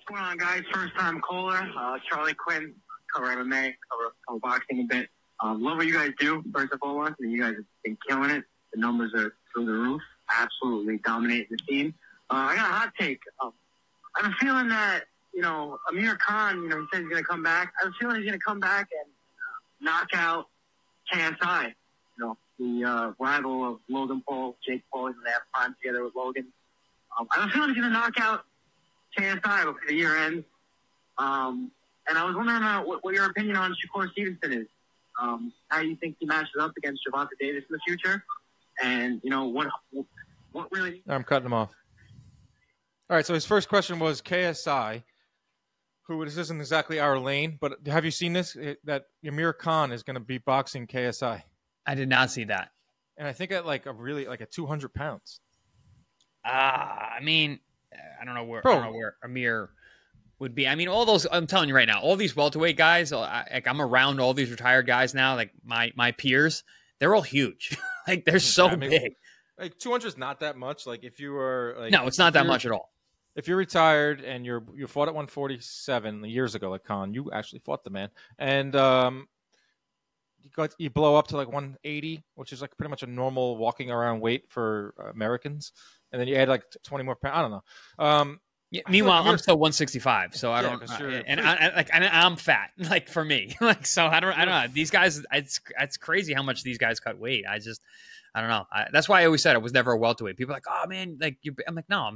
What's going on, guys? First-time caller. Charlie Quinn. Cover MMA. Cover boxing a bit. Love what you guys do, first and foremost. And you guys have been killing it. The numbers are through the roof. Absolutely dominating the scene. I got a hot take. I have a feeling that, Amir Khan, he said he's going to come back. I have a feeling he's going to come back and knock out KSI. The rival of Logan Paul, Jake Paul. They have fun together with Logan. I have a feeling he's going to knock out KSI before the year ends. And I was wondering what your opinion on Shakur Stevenson is. How you think he matches up against Gervonta Davis in the future, and what really? I'm cutting him off. All right. So his first question was KSI, who this isn't exactly our lane, but have you seen this? That Amir Khan is going to be boxing KSI. I did not see that, and I think at at 200 pounds. I mean, I don't know where Amir would be. I mean, all those, I'm telling you right now, all these welterweight guys, I'm around all these retired guys now, like my peers, they're all huge. They're so big. 200 is not that much. Like if you were no, it's not that much at all. if you're retired and you fought at 147 years ago, like Khan, you actually fought the man, and you blow up to like 180, which is like pretty much a normal walking around weight for Americans, and then you add like 20 more pounds. I don't know. Yeah, meanwhile, I'm still 165, so I don't. I'm fat. Like for me, like so I don't know. These guys, it's crazy how much these guys cut weight. I don't know. That's why I always said I was never a welterweight. People are like, oh man, like I'm like, no,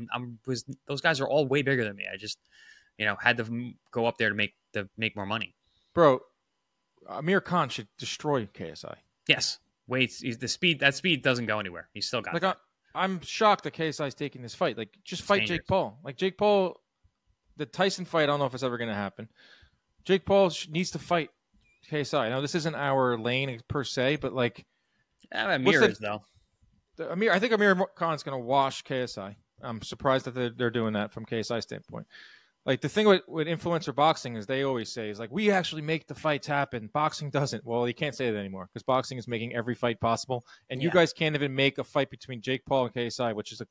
those guys are all way bigger than me. I just, had to go up there to make more money. Bro, Amir Khan should destroy KSI. Yes, weights. That speed doesn't go anywhere. He's still got it. I'm shocked that KSI is taking this fight. Like, just fight Jake Paul. Like, Jake Paul, the Tyson fight, I don't know if it's ever going to happen. Jake Paul needs to fight KSI. I know this isn't our lane per se, but like... Amir is, though. I think Amir Khan's going to wash KSI. I'm surprised that they're doing that from KSI's standpoint. Like, the thing with influencer boxing is they always say is like, we actually make the fights happen. Boxing doesn't. Well, you can't say that anymore because boxing is making every fight possible. And you guys can't even make a fight between Jake Paul and KSI, which is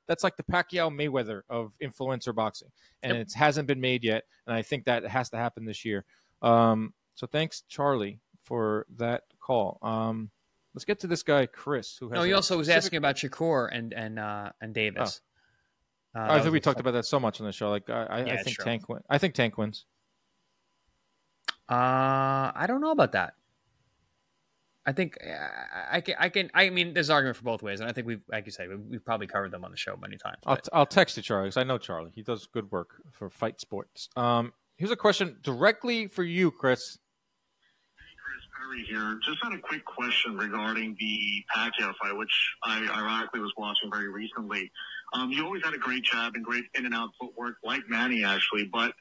that's like the Pacquiao Mayweather of influencer boxing. And it hasn't been made yet. And I think that has to happen this year. So thanks, Charlie, for that call. Let's get to this guy, Chris. He also was asking about Shakur and Davis. Oh. I think we talked about that so much on the show. Like, I think Tank wins. I think Tank wins. I don't know about that. I think I mean, there's an argument for both ways, and I think like you say, we've probably covered them on the show many times. I'll text you, Charlie, because I know Charlie. He does good work for Fight Sports. Here's a question directly for you, Chris. Here. Just had a quick question regarding the Pacquiao fight, which I ironically was watching very recently. You always had a great jab and great in and out footwork, like Manny actually, but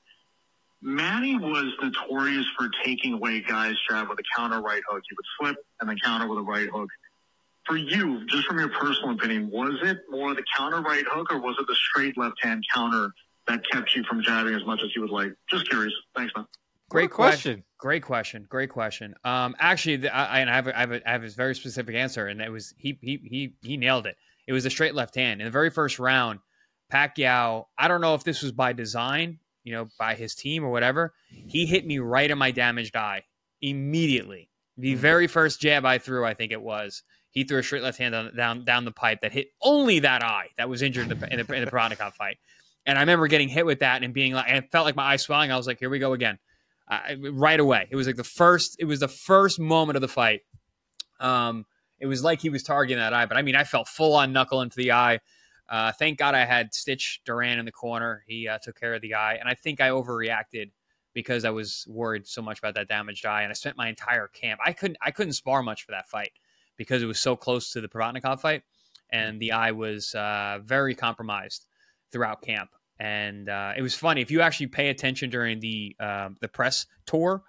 Manny was notorious for taking away guys' jab with a counter right hook. You would flip and then counter with a right hook. For you, just from your personal opinion, was it more the counter right hook or was it the straight left hand counter that kept you from jabbing as much as you would like? Just curious. Thanks, man. Great question. Great question. Actually, I have a very specific answer, and it was he nailed it. It was a straight left hand in the very first round. Pacquiao, I don't know if this was by design, by his team or whatever. He hit me right in my damaged eye immediately. The very first jab I threw, I think it was, he threw a straight left hand down the pipe that hit only that eye that was injured in the Pronikov fight. And I remember getting hit with that and being like, and it felt like my eye swelling. I was like, here we go again. Right away. It was like the first moment of the fight. It was like he was targeting that eye, but I mean, I felt full on knuckle into the eye. Thank God I had Stitch Duran in the corner. He took care of the eye, and I think I overreacted because I was worried so much about that damaged eye. And I spent my entire camp. I couldn't spar much for that fight because it was so close to the Provatnikov fight, and the eye was very compromised throughout camp. And it was funny. If you actually pay attention during the press tour,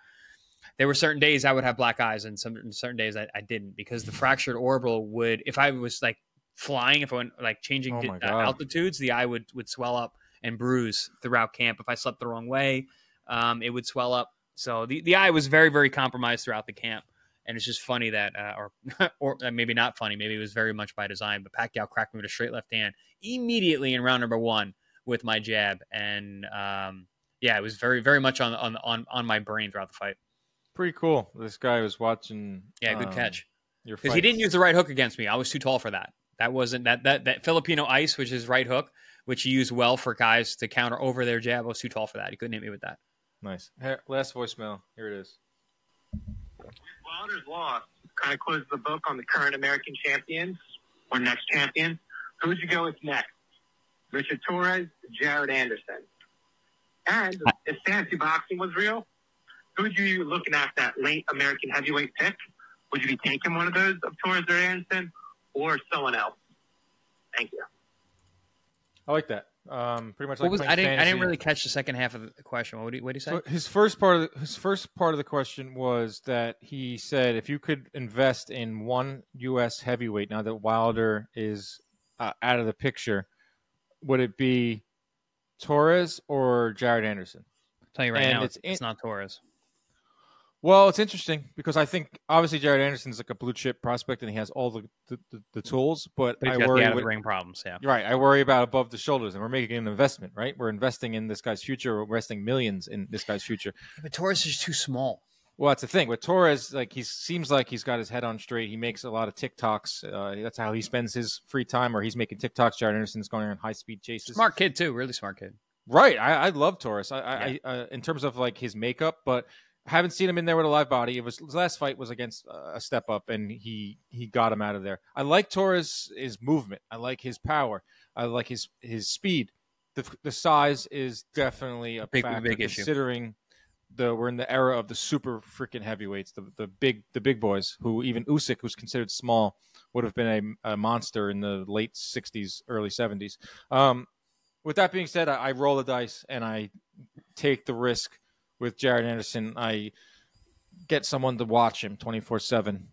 there were certain days I would have black eyes and certain days I didn't, because the fractured orbital would, if I was like flying, if I went like changing altitudes, the eye would swell up and bruise throughout camp. If I slept the wrong way, it would swell up. So the eye was very, very compromised throughout the camp. And it's just funny that, or maybe not funny, maybe it was very much by design, but Pacquiao cracked me with a straight left hand immediately in round number 1 with my jab. And it was very, very much on my brain throughout the fight. Pretty cool. This guy was watching. Yeah, good catch. Because he didn't use the right hook against me. I was too tall for that. That wasn't that Filipino ice, which is right hook, which he used well for guys to counter over their jab. I was too tall for that. He couldn't hit me with that. Nice. Last voicemail. Here it is. Wilder's loss kind of closes the book on the current American champions or next champion. Who would you go with next? Richard Torres, Jared Anderson. And if fantasy boxing was real, who would you be looking at that late American heavyweight pick? Would you be taking one of those of Torres or Anderson or someone else? Thank you. I like that. Pretty much like I didn't really catch the second half of the question. What did he say? So his first part of the question was that he said if you could invest in one U.S. heavyweight now that Wilder is out of the picture, would it be Torres or Jared Anderson? I'll tell you right now, it's not Torres. Well, it's interesting because I think obviously Jared Anderson's like a blue chip prospect and he has all the tools, but But I he's got worry the out of with, the ring problems. Yeah. you're right. I worry about above the shoulders, and we're making an investment, right? We're investing in this guy's future. We're investing millions in this guy's future. But Torres is too small. Well, that's the thing with Torres. Like he seems like he's got his head on straight. He makes a lot of TikToks. That's how he spends his free time, or he's making TikToks. Jared Anderson's going on high speed chases. Smart kid too, really smart kid. Right. I love Torres. I in terms of like his makeup, but I haven't seen him in there with a live body. His last fight was against a step up, and he got him out of there. I like Torres' movement. I like his power. I like his speed. The size is definitely a big factor, issue. considering we're in the era of the super freaking heavyweights, the big boys, who even Usyk, who's considered small, would have been a monster in the late 60s, early 70s. With that being said, I roll the dice and I take the risk with Jared Anderson. I get someone to watch him 24/7.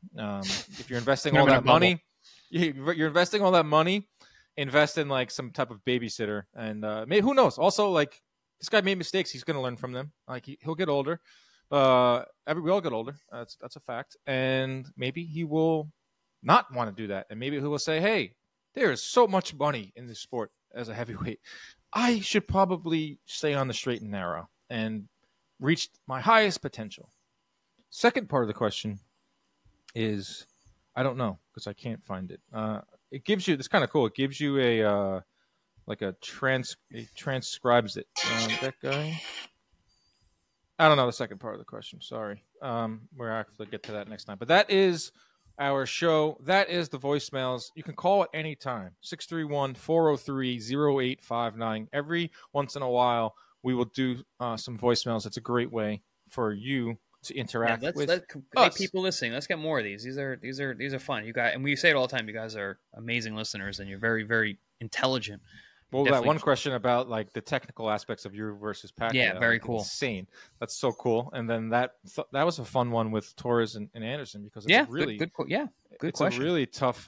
If you're investing all that money, you're investing all that money. Invest in like some type of babysitter, and maybe, who knows? Also, like, this guy made mistakes. He's going to learn from them. Like he'll get older. We all get older. That's a fact. And maybe he will not want to do that, and maybe he will say, "Hey, there is so much money in this sport as a heavyweight. I should probably stay on the straight and narrow and reach my highest potential." Second part of the question is, I don't know because I can't find it. It gives you, it's kind of cool. It gives you it transcribes it. That guy. I don't know the second part of the question. Sorry. We're actually get to that next time. But that is our show. That is the voicemails. You can call at any time. 631-403-0859. Every once in a while, we will do some voicemails. It's a great way for you to interact with hey, us. people listening. Let's get more of these. These are fun. You guys, and we say it all the time. You guys are amazing listeners, and you're very, very intelligent. Well, that one question about like the technical aspects of you versus Pacquiao. Yeah, very cool. Insane. That's so cool. And then that was a fun one with Torres and Anderson because it's good question. A really tough,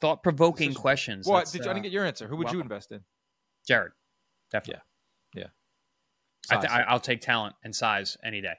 thought-provoking questions. What did you? I didn't get your answer. Who would you invest in? Jared, definitely. Yeah. I'll take talent and size any day.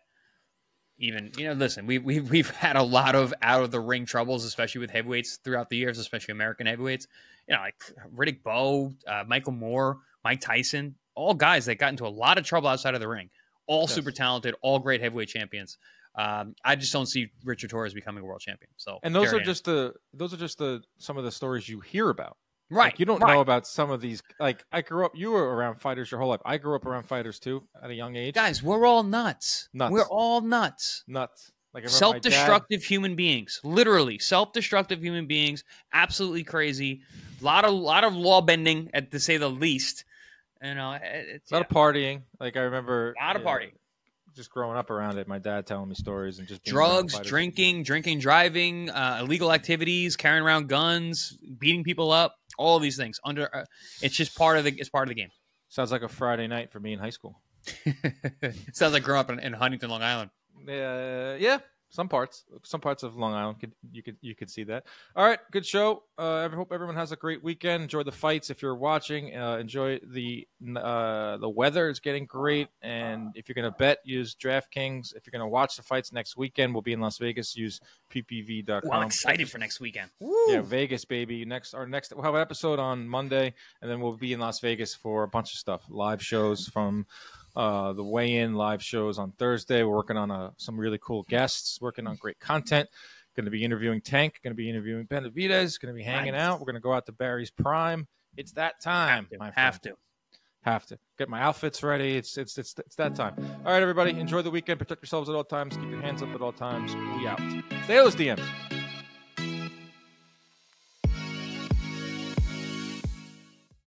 Even, listen, we've had a lot of out of the ring troubles, especially with heavyweights throughout the years, especially American heavyweights. Like Riddick Bowe, Michael Moore, Mike Tyson, all guys that got into a lot of trouble outside of the ring. All super talented, all great heavyweight champions. I just don't see Richard Torres becoming a world champion. So, and those are just some of the stories you hear about. Right. Like, you don't know about some of these. Like, you were around fighters your whole life. I grew up around fighters too at a young age. Guys, we're all nuts. We're all nuts. Like, self-destructive human beings. Literally, self-destructive human beings. Absolutely crazy. A lot of law bending, to say the least. It's a lot of partying. Like, I remember a lot of partying. Just growing up around it, my dad telling me stories and just being drugs, drinking, driving, illegal activities, carrying around guns, beating people up, all of these things. It's just part of the game. Sounds like a Friday night for me in high school. Sounds like growing up in Huntington, Long Island. Yeah. Some parts of Long Island you could see that. All right, good show. I hope everyone has a great weekend. Enjoy the fights if you're watching. Enjoy the weather is getting great, and if you're gonna bet, use DraftKings. If you're gonna watch the fights next weekend, we'll be in Las Vegas. Use ppv.com. Well, I'm excited for next weekend. Woo! Yeah, Vegas, baby. We'll have an episode on Monday, and then we'll be in Las Vegas for a bunch of stuff, live shows from. The weigh-in live shows on Thursday. We're working on some really cool guests, working on great content. Going to be interviewing Tank, going to be interviewing Benavidez, going to be hanging out. We're going to go out to Barry's Prime. It's that time. Have to get my outfits ready. It's that time. All right, everybody, enjoy the weekend. Protect yourselves at all times. Keep your hands up at all times. We out. Stay those DMs.